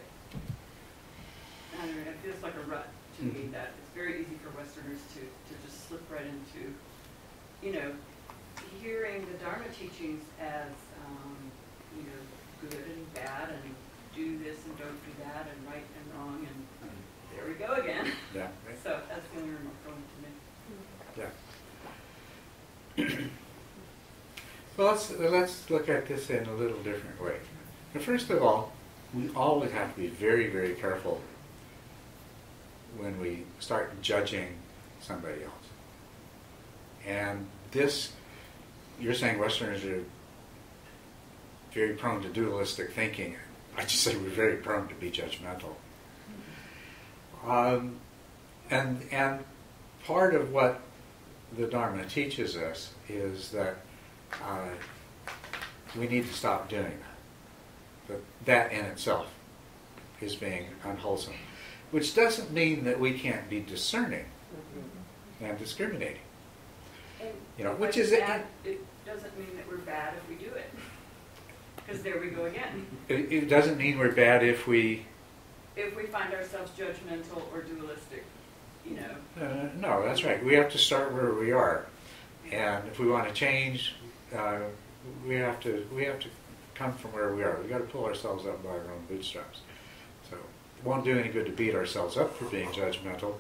I don't know, it feels like a rut to me that it's very easy for Westerners to just slip right into, hearing the Dharma teachings as, good and bad, and do this and don't do that, and right and wrong, and there we go again. Yeah. So that's the only remark going to me. Yeah. Well, let's look at this in a little different way. Now, first of all, we always have to be very, very careful when we start judging somebody else. And this, you're saying Westerners are very prone to dualistic thinking. I just say we're very prone to be judgmental. And part of what the Dharma teaches us is that we need to stop doing that. But that in itself is being unwholesome. Which doesn't mean that we can't be discerning and discriminating. And You know, if which it's is bad, it doesn't mean that we're bad if we do it. Because there we go again. it doesn't mean we're bad if we If we find ourselves judgmental or dualistic, you know. no, that's right. We have to start where we are, and if we want to change, we have to come from where we are. We got to pull ourselves up by our own bootstraps. So it won't do any good to beat ourselves up for being judgmental,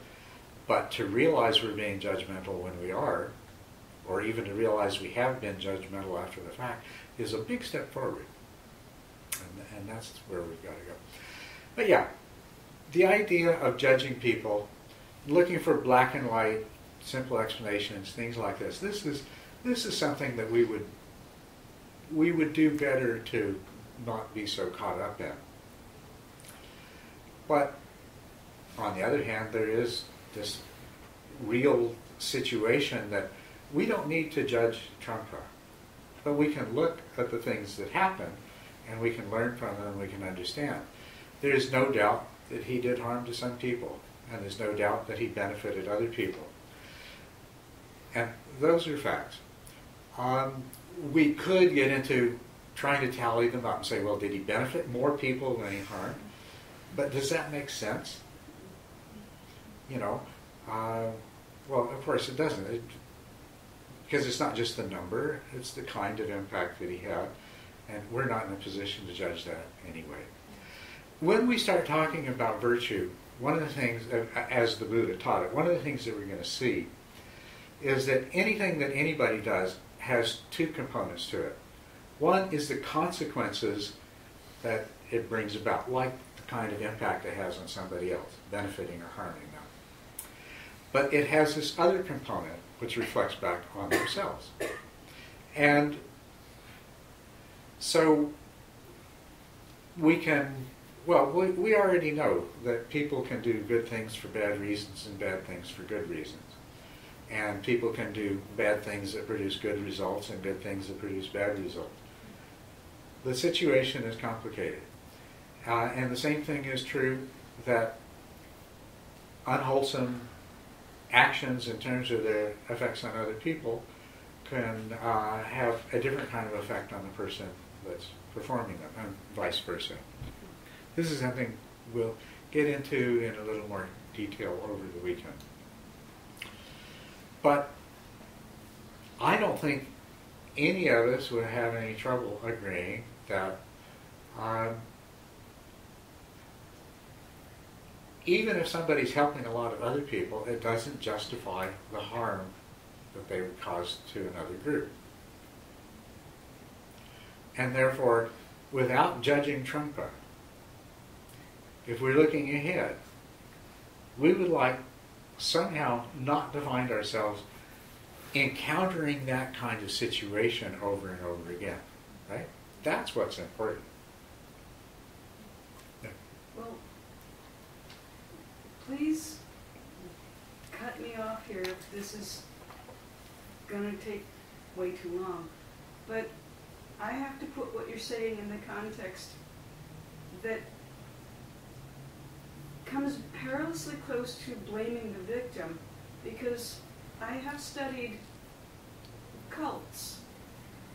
but to realize we're being judgmental when we are, or even to realize we have been judgmental after the fact, is a big step forward, and that's where we've got to go. But yeah, the idea of judging people, looking for black and white, simple explanations, things like this. This is something that we would do better to not be so caught up in. But on the other hand, there is this real situation that we don't need to judge Trungpa, but we can look at the things that happen, and we can learn from them, and we can understand. There is no doubt that he did harm to some people, and there's no doubt that he benefited other people. And those are facts. We could get into trying to tally them up and say, well, did he benefit more people than he harmed? But does that make sense? You know, well, of course it doesn't. Because it's not just the number, it's the kind of impact that he had, and we're not in a position to judge that anyway. When we start talking about virtue, one of the things, as the Buddha taught it, one of the things that we're going to see is that anything that anybody does has two components to it. One is the consequences that it brings about, like the kind of impact it has on somebody else, benefiting or harming them. But it has this other component which reflects back on themselves. And so we can, well, we already know that people can do good things for bad reasons and bad things for good reasons. And people can do bad things that produce good results and good things that produce bad results. The situation is complicated. And the same thing is true that unwholesome actions in terms of their effects on other people can have a different kind of effect on the person that's performing them, and vice versa. This is something we'll get into in a little more detail over the weekend. But I don't think any of us would have any trouble agreeing that even if somebody's helping a lot of other people, it doesn't justify the harm that they would cause to another group. And therefore, without judging Trungpa, if we're looking ahead, we would like somehow not to find ourselves encountering that kind of situation over and over again, right? That's what's important. Yeah. Well, please cut me off here if this is going to take way too long. But I have to put what you're saying in the context that comes perilously close to blaming the victim, because I have studied cults.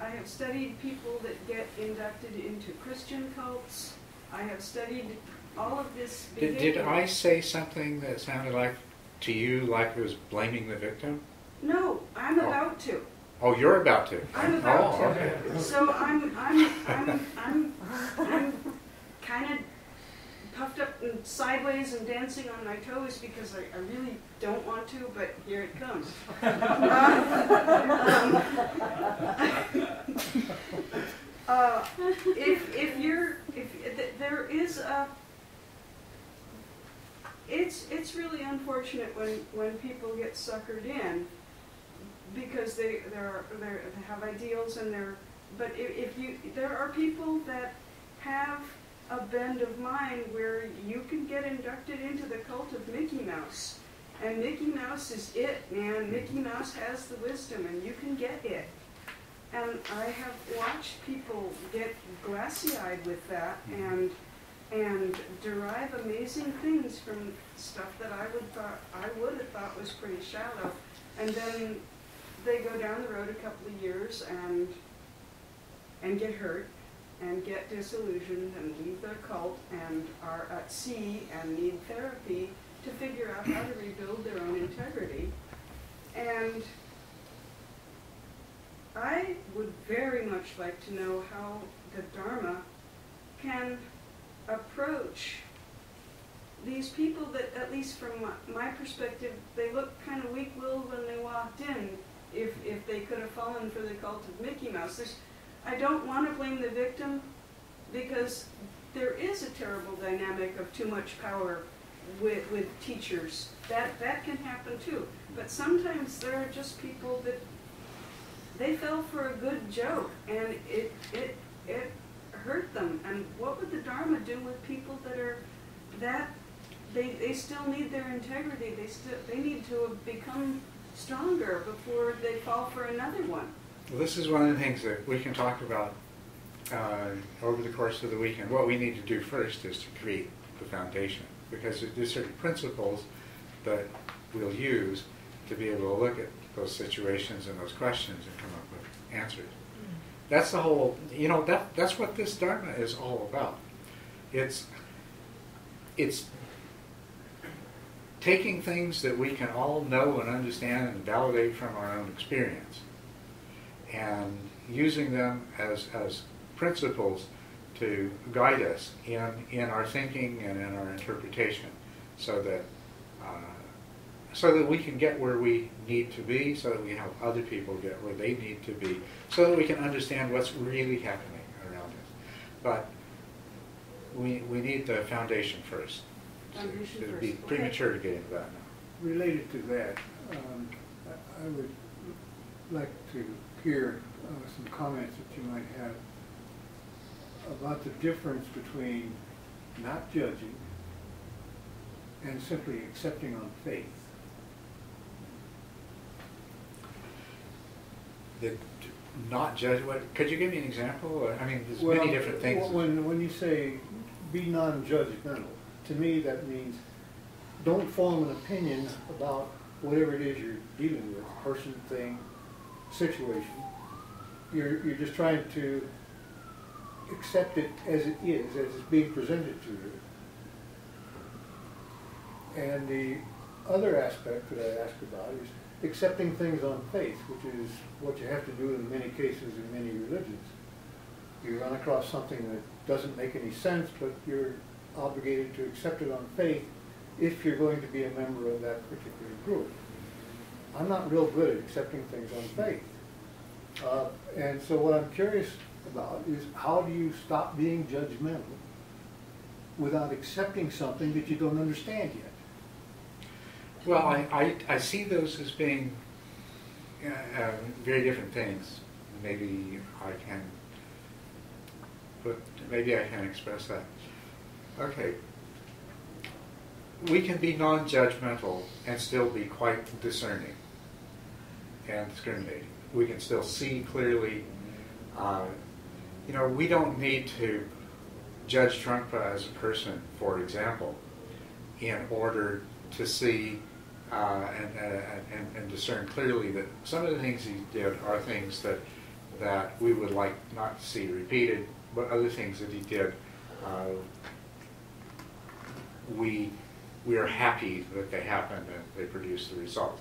I have studied people that get inducted into Christian cults. I have studied all of this behavior. Did I say something that sounded like to you like it was blaming the victim? No, I'm about to. Oh, you're about to. I'm about to. Okay. So I'm kind of puffed up sideways and dancing on my toes because I really don't want to, but here it comes. There is a, it's really unfortunate when people get suckered in because they have ideals and but there are people that have a bend of mind where you can get inducted into the cult of Mickey Mouse. And Mickey Mouse is it, man. Mickey Mouse has the wisdom and you can get it. And I have watched people get glassy-eyed with that and derive amazing things from stuff that I would have thought was pretty shallow. And then they go down the road a couple of years and get hurt and get disillusioned and leave their cult and are at sea and need therapy to figure out how to rebuild their own integrity. And I would very much like to know how the Dharma can approach these people that, at least from my perspective, they look kind of weak-willed when they walked in, if they could have fallen for the cult of Mickey Mouse. I don't want to blame the victim because there is a terrible dynamic of too much power with teachers. That can happen too. But sometimes there are just people that they fell for a good joke and it hurt them. And what would the Dharma do with people that they still need their integrity? They need to become stronger before they fall for another one. Well, this is one of the things that we can talk about over the course of the weekend. What we need to do first is to create the foundation, because there's certain principles that we'll use to be able to look at those situations and those questions and come up with answers. That's the whole, that's what this Dharma is all about. It's taking things that we can all know and understand and validate from our own experience and using them as principles to guide us in our thinking and in our interpretation, so that we can get where we need to be, so that we help other people get where they need to be, so that we can understand what's really happening around us. But we need the foundation first. It would be premature to get into that now. Related to that, I would like to hear some comments that you might have about the difference between not judging and simply accepting on faith. Not judge. Could you give me an example? I mean, there's many different things. When you say be non-judgmental, to me that means don't form an opinion about whatever it is you're dealing with, person, thing, situation. You're just trying to accept it as it is, as it's being presented to you. And the other aspect that I ask about is accepting things on faith, which is what you have to do in many cases in many religions. You run across something that doesn't make any sense, but you're obligated to accept it on faith if you're going to be a member of that particular group. I'm not real good at accepting things on faith. And so what I'm curious about is, how do you stop being judgmental without accepting something that you don't understand yet? Well, I see those as being very different things. Maybe I can express that. Okay. We can be non-judgmental and still be quite discerning and discriminating. We can still see clearly. We don't need to judge Trungpa as a person, for example, in order to see and discern clearly that some of the things he did are things that we would like not to see repeated, but other things that he did, we are happy that they happened and they produced the result.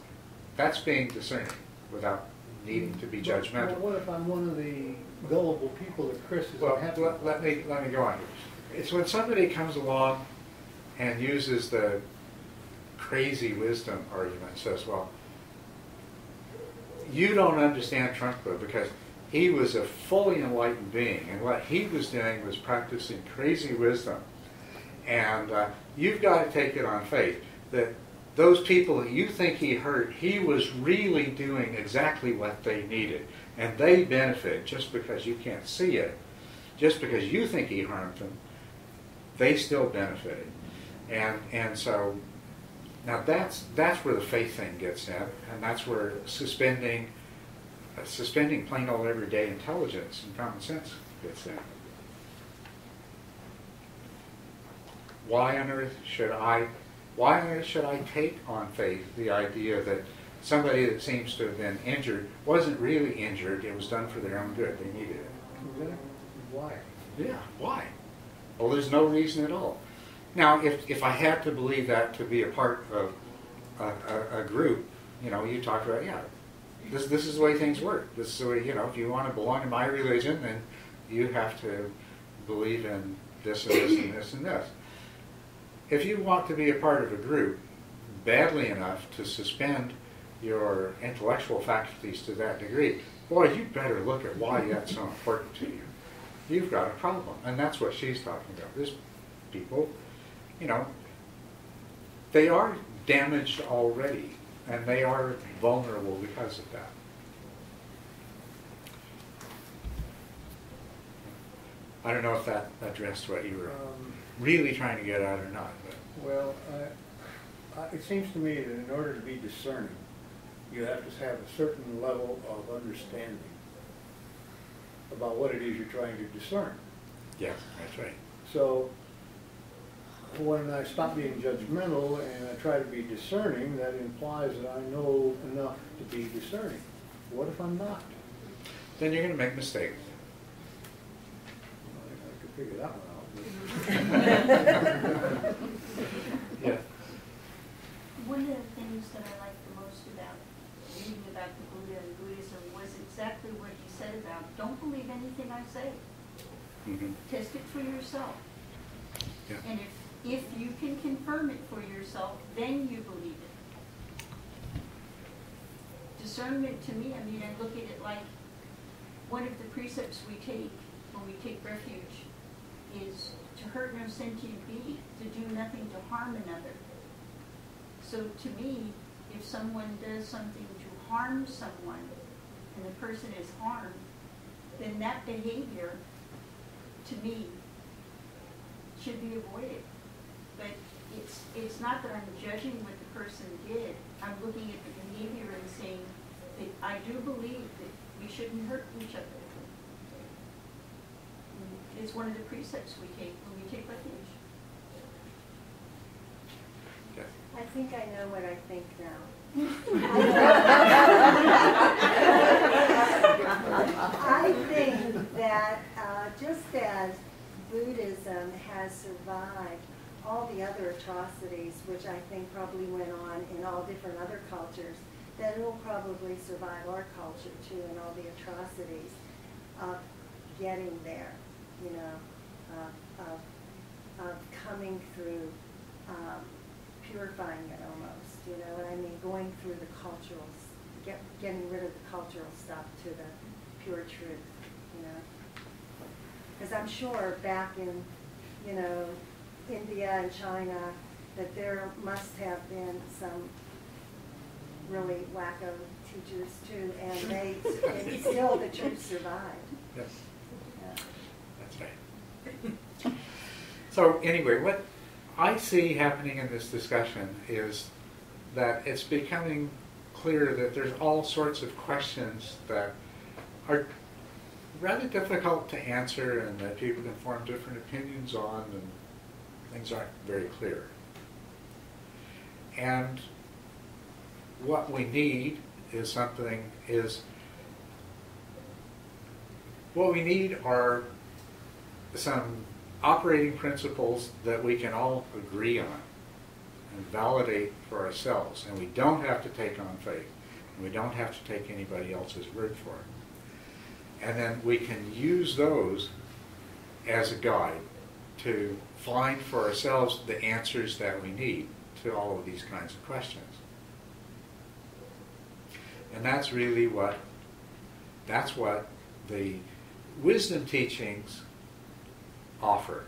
That's being discerning without needing to be judgmental. Well, what if I'm one of the gullible people that Chris is Well, happy? let me go on. It's when somebody comes along and uses the crazy wisdom argument, says, well, you don't understand Trungpa because he was a fully enlightened being, and what he was doing was practicing crazy wisdom. And you've got to take it on faith that those people that you think he hurt, he was really doing exactly what they needed. And they benefit just because you can't see it. Just because you think he harmed them, they still benefited. And so, now that's where the faith thing gets in, and that's where suspending plain old everyday intelligence and common sense gets in. Why on earth should I take on faith the idea that somebody that seems to have been injured wasn't really injured, it was done for their own good, they needed it? Why? Yeah, why? Well, there's no reason at all. Now, if I had to believe that to be a part of a group, you talk about, this is the way things work. This is the way, if you want to belong to my religion, then you have to believe in this and this and this and this. If you want to be a part of a group badly enough to suspend your intellectual faculties to that degree, boy, you better look at why that's so important to you. You've got a problem. And that's what she's talking about. There's people, they are damaged already, and they are vulnerable because of that. I don't know if that addressed what you were really trying to get at or not. But. Well, it seems to me that in order to be discerning, you have to have a certain level of understanding about what it is you're trying to discern. Yes, that's right. So when I stop being judgmental and I try to be discerning, that implies that I know enough to be discerning. What if I'm not? Then you're going to make mistakes. Well, I could figure that one out. Yeah. One of the things that I liked the most about reading about the Buddha and Buddhism was exactly what he said about, don't believe anything I say. Mm-hmm. Test it for yourself. Yeah. And if you can confirm it for yourself, then you believe it. Discernment to me, I look at it like one of the precepts we take when we take refuge is to hurt no sentient being, to do nothing to harm another. So to me, if someone does something to harm someone and the person is harmed, then that behavior, to me, should be avoided. But it's not that I'm judging what the person did. I'm looking at the behavior and saying that I do believe that we shouldn't hurt each other. It's one of the precepts we take when we take refuge. Yes. I think I know what I think now. I think that just as Buddhism has survived all the other atrocities, which I think probably went on in all different other cultures, that it will probably survive our culture too, and all the atrocities of getting there, of coming through, purifying it almost, you know what I mean? Going through the cultural, getting rid of the cultural stuff to the pure truth, Because I'm sure back in, India and China, that there must have been some really wacko teachers too, and still the truth survived. Yes. Yeah. That's right. So anyway, what I see happening in this discussion is that it's becoming clear that there's all sorts of questions that are rather difficult to answer and that people can form different opinions on, and things aren't very clear. And what we need are some operating principles that we can all agree on and validate for ourselves. And we don't have to take on faith. And we don't have to take anybody else's word for it. And then we can use those as a guide to find for ourselves the answers that we need to all of these kinds of questions. And that's really what the wisdom teachings offer.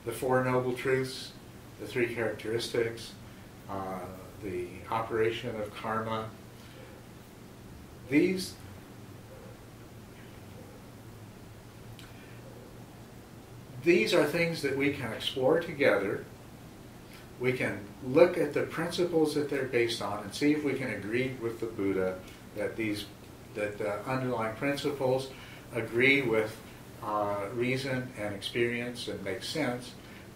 The Four Noble Truths, the three characteristics, the operation of karma. These are things that we can explore together. We can look at the principles that they're based on and see if we can agree with the Buddha that the underlying principles agree with reason and experience and make sense,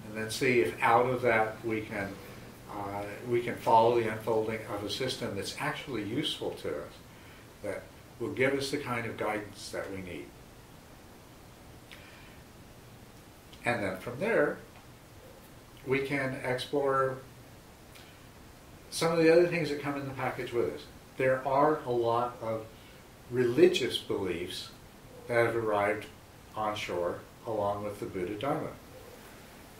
and then see if out of that we can follow the unfolding of a system that's actually useful to us, that will give us the kind of guidance that we need. And then from there, we can explore some of the other things that come in the package with us. There are a lot of religious beliefs that have arrived on shore along with the Buddhadharma.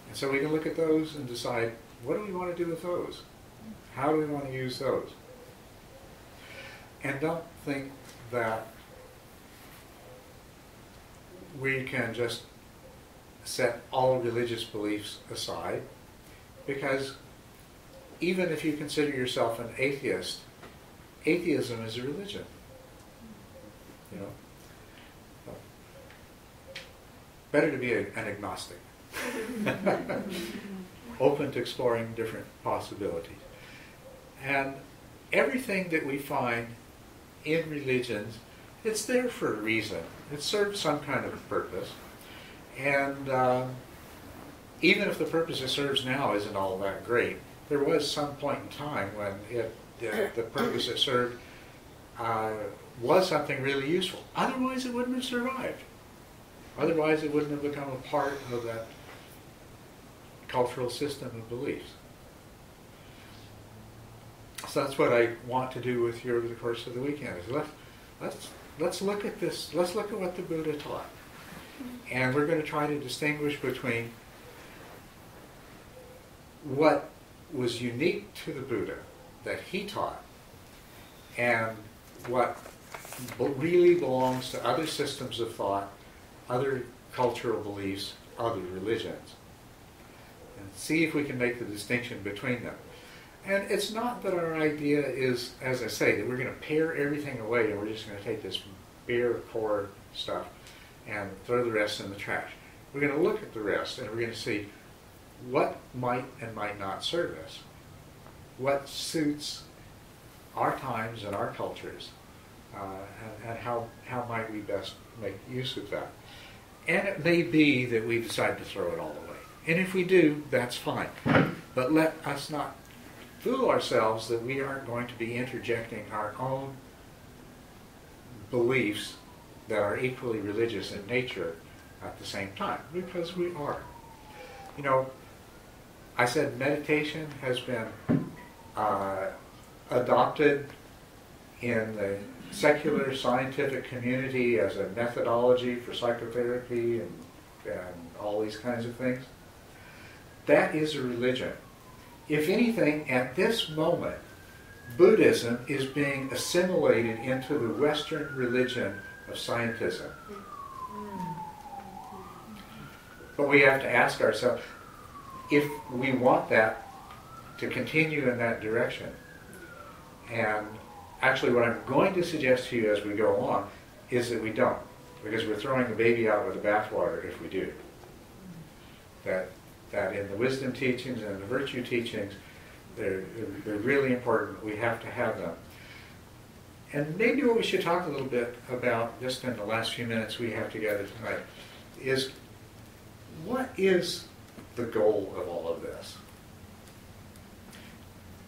And so we can look at those and decide, what do we want to do with those? How do we want to use those? And don't think that we can just set all religious beliefs aside, because even if you consider yourself an atheist, atheism is a religion. You know? So, better to be an agnostic. Open to exploring different possibilities. And everything that we find in religions, it's there for a reason. It serves some kind of purpose. And even if the purpose it serves now isn't all that great, there was some point in time when the purpose it served was something really useful. Otherwise it wouldn't have survived. Otherwise it wouldn't have become a part of that cultural system of beliefs. So that's what I want to do with you over the course of the weekend. Is let's look at this. Let's look at what the Buddha taught, and we're going to try to distinguish between what was unique to the Buddha that he taught, and what really belongs to other systems of thought, other cultural beliefs, other religions, and see if we can make the distinction between them. And it's not that our idea is, as I say, that we're going to pare everything away and we're just going to take this bare core stuff and throw the rest in the trash. We're going to look at the rest and we're going to see what might and might not serve us, what suits our times and our cultures, and how might we best make use of that. And it may be that we decide to throw it all away. And if we do, that's fine. But let us not fool ourselves that we aren't going to be interjecting our own beliefs that are equally religious in nature at the same time, because we are. You know, I said meditation has been adopted in the secular scientific community as a methodology for psychotherapy and all these kinds of things. That is a religion. If anything, at this moment, Buddhism is being assimilated into the Western religion of scientism. But we have to ask ourselves, if we want that to continue in that direction. And actually what I'm going to suggest to you as we go along is that we don't, because we're throwing the baby out with the bathwater if we do. That in the wisdom teachings and the virtue teachings, they're really important. We have to have them. And maybe what we should talk a little bit about, just in the last few minutes we have together tonight, is what is the goal of all of this?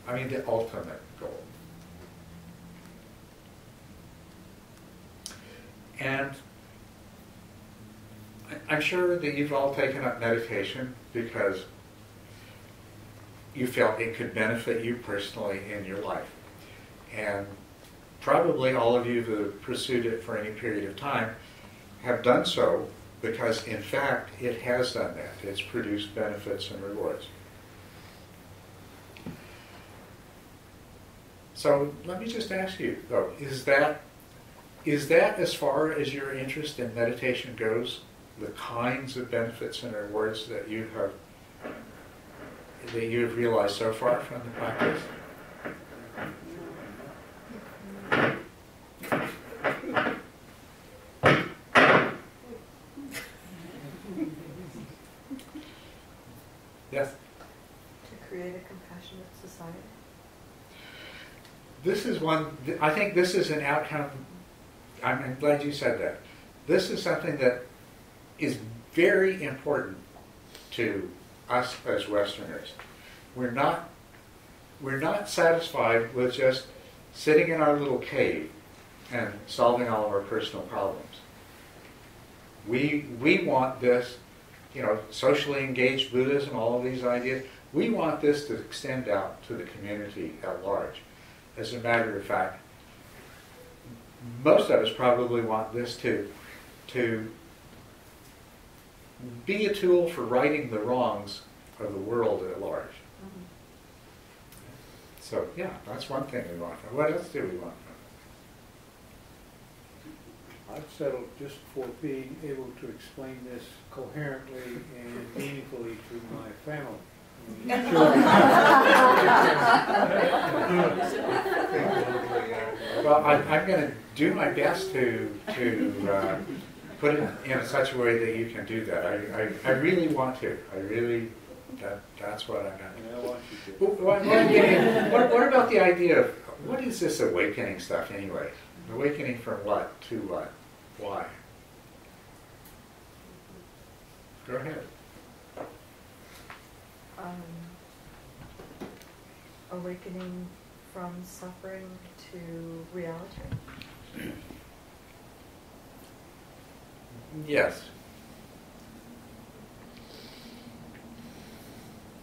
I mean, the ultimate goal. And I'm sure that you've all taken up meditation because you felt it could benefit you personally in your life. And probably all of you who have pursued it for any period of time have done so because in fact it has done that. It's produced benefits and rewards. So let me just ask you, though, is that as far as your interest in meditation goes, the kinds of benefits and rewards that you have realized so far from the practice? Yes? To create a compassionate society. This is one, I think this is an outcome, I'm glad you said that. This is something that is very important to us as Westerners. We're not satisfied with just sitting in our little cave and solving all of our personal problems. We want this, socially engaged Buddhism, all of these ideas, we want this to extend out to the community at large. As a matter of fact, most of us probably want this to be a tool for righting the wrongs of the world at large. Mm-hmm. So, yeah, that's one thing we want from it. What else do we want from I've settled just for being able to explain this coherently and meaningfully to my family. Well, I'm going to do my best to put it in such a way that you can do that. I really want to. That's what I'm going to do. I want you to. What about the idea of, what is this awakening stuff anyway? Awakening from what? To what? Why? Go ahead. Awakening from suffering to reality. Yes.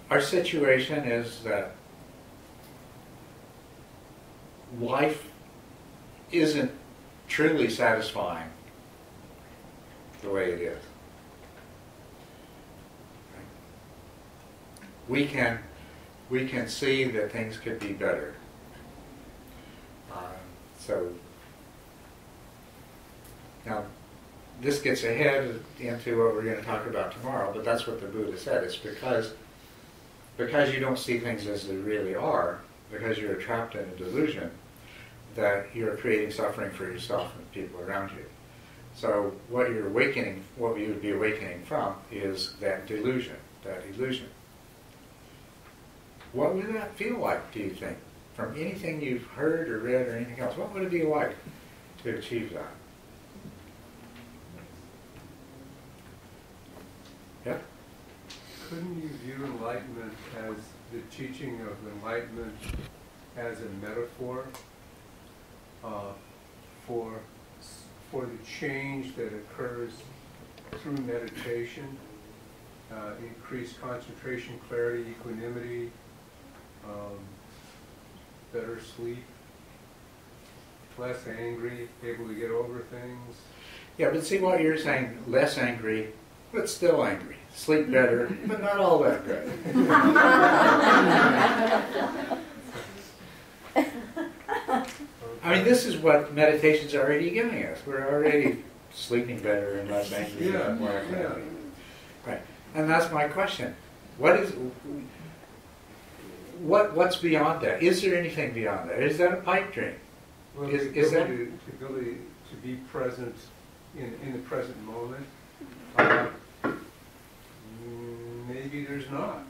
Our situation is that life isn't truly satisfying the way it is. We can see that things could be better. So now this gets ahead into what we're going to talk about tomorrow, but that's what the Buddha said. It's because you don't see things as they really are, because you're trapped in a delusion, that you're creating suffering for yourself and people around you. So what you would be awakening from is that delusion, that illusion. What would that feel like, do you think? From anything you've heard or read or anything else, what would it be like to achieve that? Yeah? Couldn't you view enlightenment as the teaching of enlightenment as a metaphor for the change that occurs through meditation, increased concentration, clarity, equanimity, better sleep, less angry, able to get over things? Yeah, but see what you're saying, less angry, but still angry. Sleep better, but not all that good. I mean, this is what meditation's already giving us. We're already sleeping better and less angry and more equanimity. Right. And that's my question. What's beyond that? Is there anything beyond that? Is that a pipe dream? Well, Is that the ability to be present in the present moment? Maybe there's not.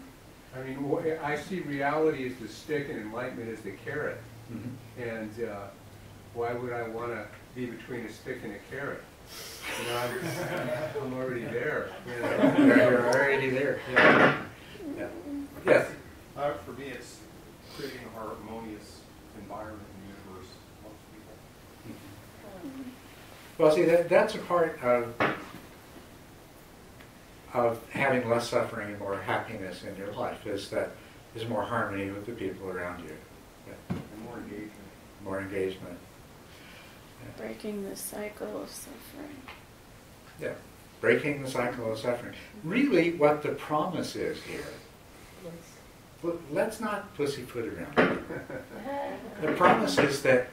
I mean, I see reality as the stick and enlightenment as the carrot. Mm-hmm. And why would I want to be between a stick and a carrot? I'm already there. You're already there. Yeah. Yeah. Yes. For me, it's creating a harmonious environment in the universe amongst people. Well, see, that's a part of having less suffering and more happiness in your life, is more harmony with the people around you. Yeah. And more engagement. More engagement. Yeah. Breaking the cycle of suffering. Yeah. breaking the cycle of suffering. Really, what the promise is here, let's not pussyfoot around it. The promise is that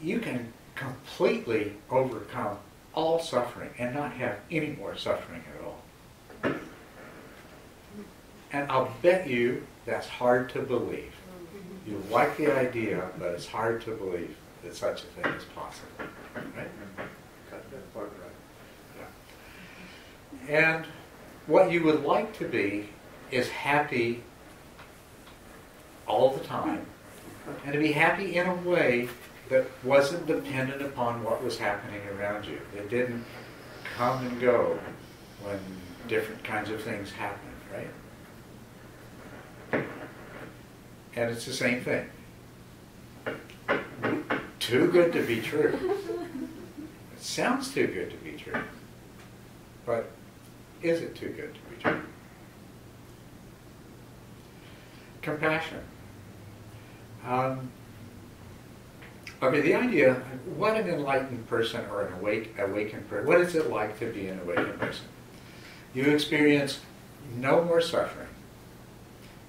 you can completely overcome all suffering and not have any more suffering at all. And I'll bet you that's hard to believe. You like the idea, but it's hard to believe that such a thing is possible. Right? Cut that part right. Yeah. And what you would like to be is happy all the time, and to be happy in a way that wasn't dependent upon what was happening around you. It didn't come and go when different kinds of things happened, right? And it's the same thing. Too good to be true. It sounds too good to be true. But is it too good to be true? Compassion. Okay, the idea, what an enlightened person or an awakened person, what is it like to be an awakened person? You experience no more suffering.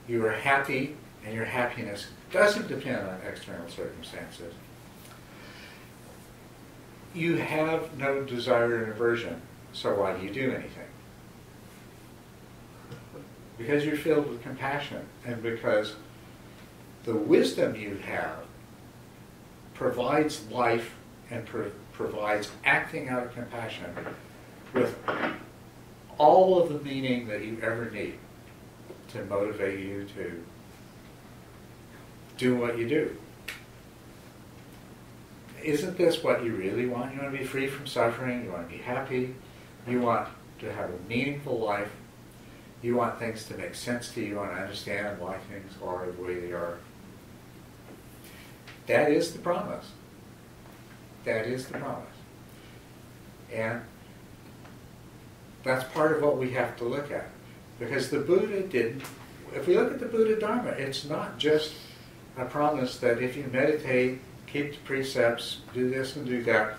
You are happy, and your happiness doesn't depend on external circumstances. You have no desire and aversion, so why do you do anything? Because you're filled with compassion, and because the wisdom you have provides life and provides acting out of compassion with all of the meaning that you ever need to motivate you to do what you do. Isn't this what you really want? You want to be free from suffering, you want to be happy, you want to have a meaningful life, you want things to make sense to you, you want to understand why things are the way they are. That is the promise. That is the promise. And that's part of what we have to look at. Because the Buddha didn't, if we look at the Buddhadharma, it's not just a promise that if you meditate, keep the precepts, do this and do that,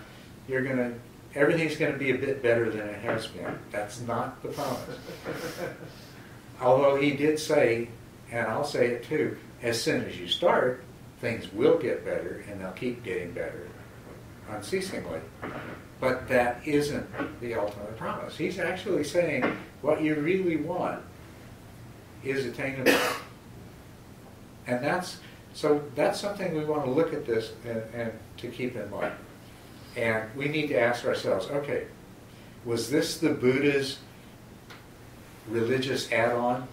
everything's going to be a bit better than it has been. That's not the promise. Although he did say, and I'll say it too, as soon as you start, things will get better, and they'll keep getting better unceasingly. But that isn't the ultimate promise. He's actually saying what you really want is attainable. And that's something we want to look at this and to keep in mind. And we need to ask ourselves, okay, was this the Buddha's religious add-on?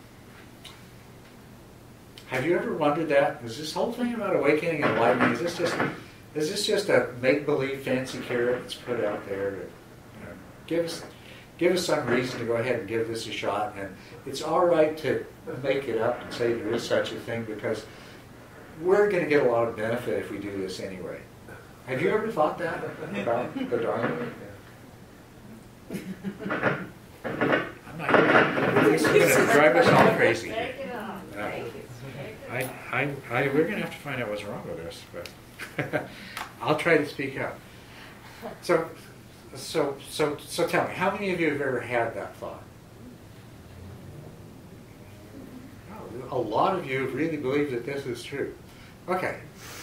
Have you ever wondered that? Is this whole thing about awakening and enlightenment, is this just a make-believe fancy carrot that's put out there to give us some reason to go ahead and give this a shot? And it's all right to make it up and say there is such a thing because we're going to get a lot of benefit if we do this anyway. Have you ever thought that about the Dharma? I'm not. This is going to drive us all crazy. Take it off. Thank you. We're going to have to find out what's wrong with this, but I'll try to speak up. So tell me, how many of you have ever had that thought? Oh, a lot of you really believe that this is true. Okay,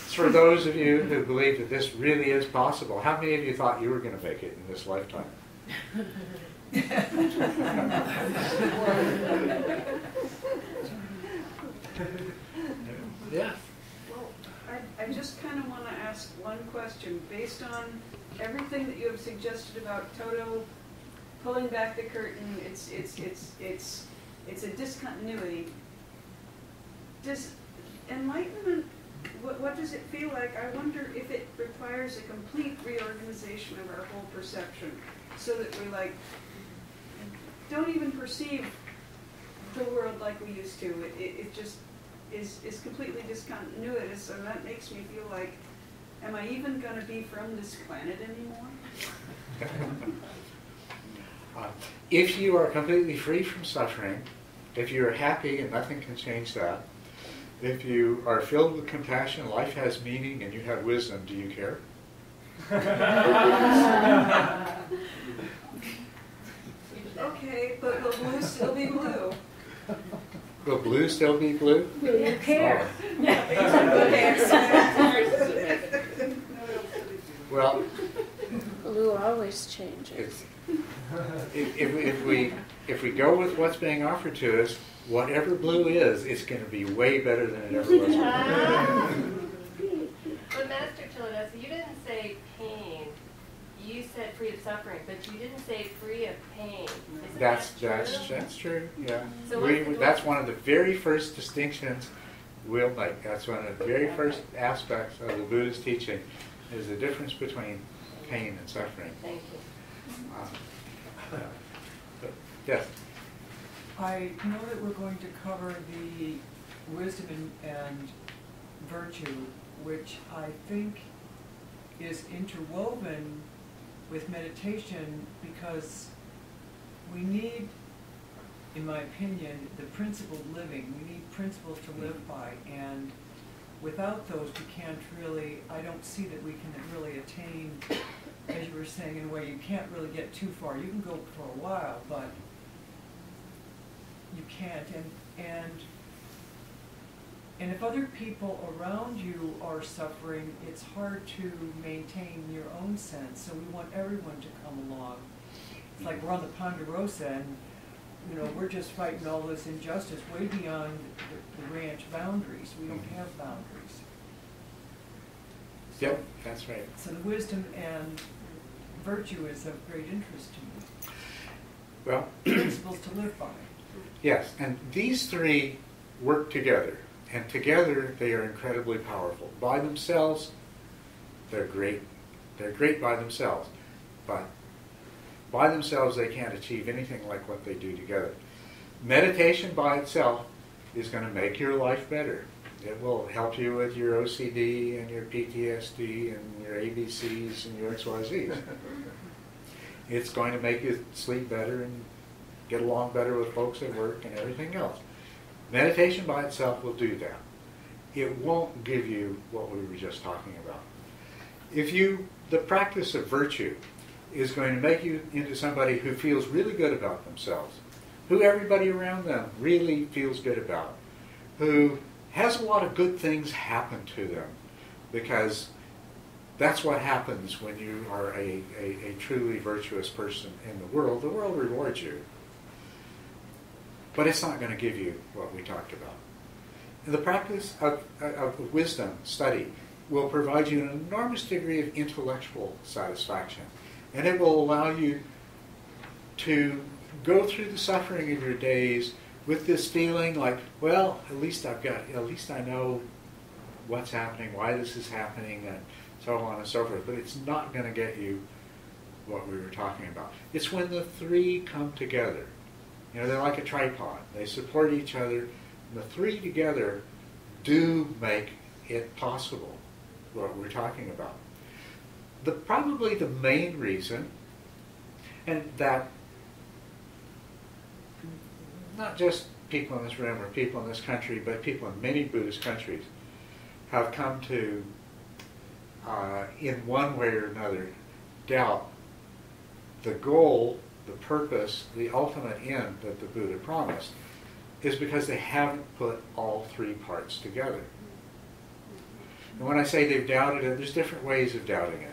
so for those of you who believe that this really is possible, how many of you thought you were going to make it in this lifetime? Yeah. Well, I just kind of want to ask one question. Based on everything that you have suggested about Toto pulling back the curtain, it's a discontinuity. Does enlightenment, what does it feel like? I wonder if it requires a complete reorganization of our whole perception so that we don't even perceive the world like we used to. It just is completely discontinuous, and that makes me feel like, am I even going to be from this planet anymore? If you are completely free from suffering, if you are happy and nothing can change that, if you are filled with compassion, life has meaning, and you have wisdom, do you care? Okay, but will blue still be blue? Will blue still be blue? Will you care? Well, Blue always changes. if we go with what's being offered to us, whatever blue is, it's going to be way better than it ever was. But Master Culadasa, you didn't say pain. You said free of suffering, but you didn't say free of pain. Isn't That's true? Yeah. So what's the That's one of the very first distinctions we'll make. That's one of the very first aspects of the Buddha's teaching, is the difference between pain and suffering. Thank you. Yes. I know that we're going to cover the wisdom and virtue, which I think is interwoven with meditation, because we need, in my opinion, the principled living. We need principles to live by, and without those we can't really, I don't see that we can really attain, as you were saying, in a way you can't really get too far. You can go for a while, but you can't. And if other people around you are suffering, it's hard to maintain your own sense. So we want everyone to come along. It's like we're on the Ponderosa, and we're just fighting all this injustice way beyond the ranch boundaries. We don't have boundaries. So, Yep, that's right. So the wisdom and virtue is of great interest to me. Well, Principles to live by. yes, and these three work together, and together they are incredibly powerful. By themselves, they're great. They're great by themselves, but by themselves they can't achieve anything like what they do together. Meditation by itself is going to make your life better. It will help you with your OCD and your PTSD and your ABCs and your XYZs. It's going to make you sleep better and get along better with folks at work and everything else. Meditation by itself will do that. It won't give you what we were just talking about. The practice of virtue is going to make you into somebody who feels really good about themselves, who everybody around them really feels good about, who has a lot of good things happen to them, because that's what happens when you are a truly virtuous person in the world. The world rewards you. But it's not going to give you what we talked about. And the practice of wisdom study will provide you an enormous degree of intellectual satisfaction. And it will allow you to go through the suffering of your days with this feeling like, well, at least I know what's happening, why this is happening, and so on and so forth. But it's not going to get you what we were talking about. It's when the three come together. They're like a tripod. They support each other. And the three together do make it possible, what we're talking about. Probably the main reason, and that not just people in this room or people in this country, but people in many Buddhist countries have come to, in one way or another, doubt the goal, the purpose, the ultimate end that the Buddha promised, is because they haven't put all three parts together. And when I say they've doubted it, there's different ways of doubting it.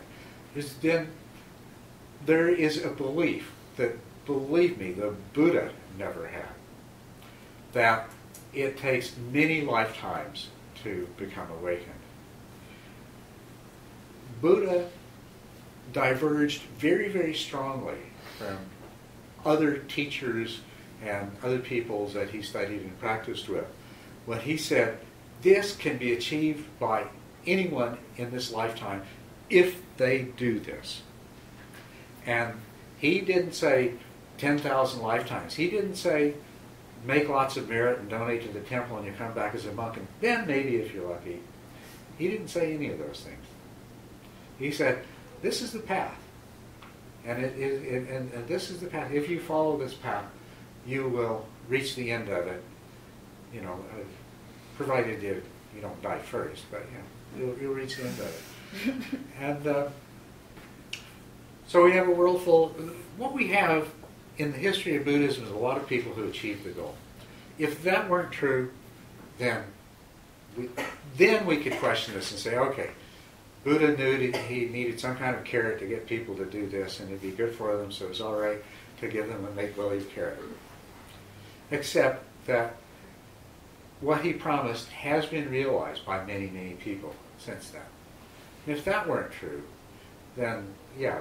There is a belief that, believe me, the Buddha never had, that it takes many lifetimes to become awakened. Buddha diverged very, very strongly from other teachers and other peoples that he studied and practiced with. When he said, this can be achieved by anyone in this lifetime if they do this. And he didn't say 10,000 lifetimes. He didn't say make lots of merit and donate to the temple and you come back as a monk and then maybe if you're lucky. He didn't say any of those things. He said, this is the path. And this is the path. If you follow this path, you will reach the end of it, provided you don't die first, but you'll reach the end of it. And so we have a world full. What we have in the history of Buddhism, there's a lot of people who achieved the goal. If that weren't true, then we could question this and say, okay, Buddha knew that he needed some kind of carrot to get people to do this, and it'd be good for them, so it's all right to give them a make-believe carrot. Except that what he promised has been realized by many, many people since then. And if that weren't true, then yeah,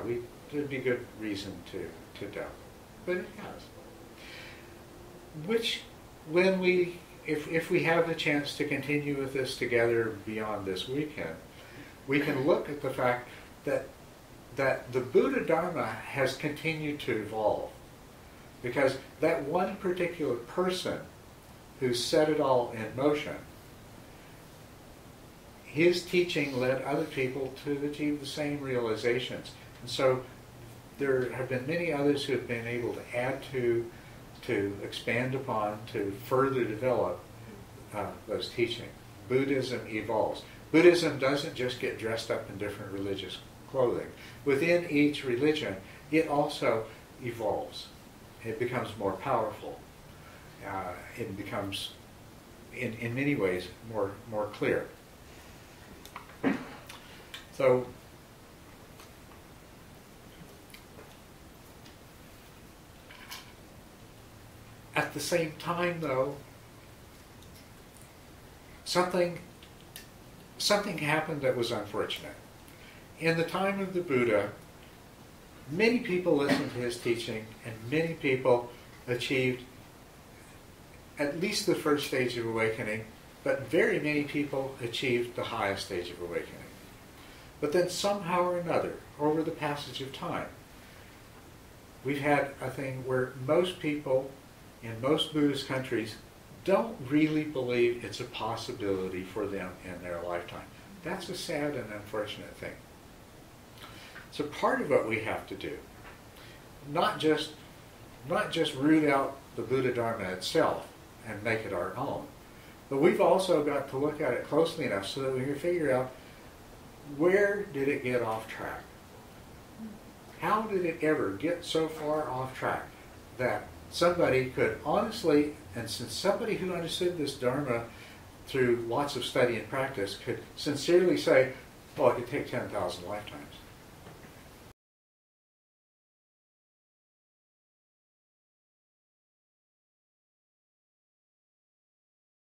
there'd be good reason to doubt. But it has. Which, when if we have the chance to continue with this together beyond this weekend, we can look at the fact that the Buddhadharma has continued to evolve. Because that one particular person who set it all in motion, his teaching led other people to achieve the same realizations. And so there have been many others who have been able to add to expand upon, to further develop those teachings. Buddhism evolves. Buddhism doesn't just get dressed up in different religious clothing. Within each religion, it also evolves. It becomes more powerful. It becomes, in many ways, more clear. So, at the same time, though, something happened that was unfortunate. In the time of the Buddha, many people listened to his teaching, and many people achieved at least the first stage of awakening, but very many people achieved the highest stage of awakening. But then somehow or another, over the passage of time, we've had a thing where most people in most Buddhist countries don't really believe it's a possibility for them in their lifetime. That's a sad and unfortunate thing. So part of what we have to do, not just root out the Buddhadharma itself and make it our own, but we've also got to look at it closely enough so that we can figure out, where did it get off track? How did it ever get so far off track that somebody could honestly, and since somebody who understood this Dharma through lots of study and practice could sincerely say, well, it could take 10,000 lifetimes.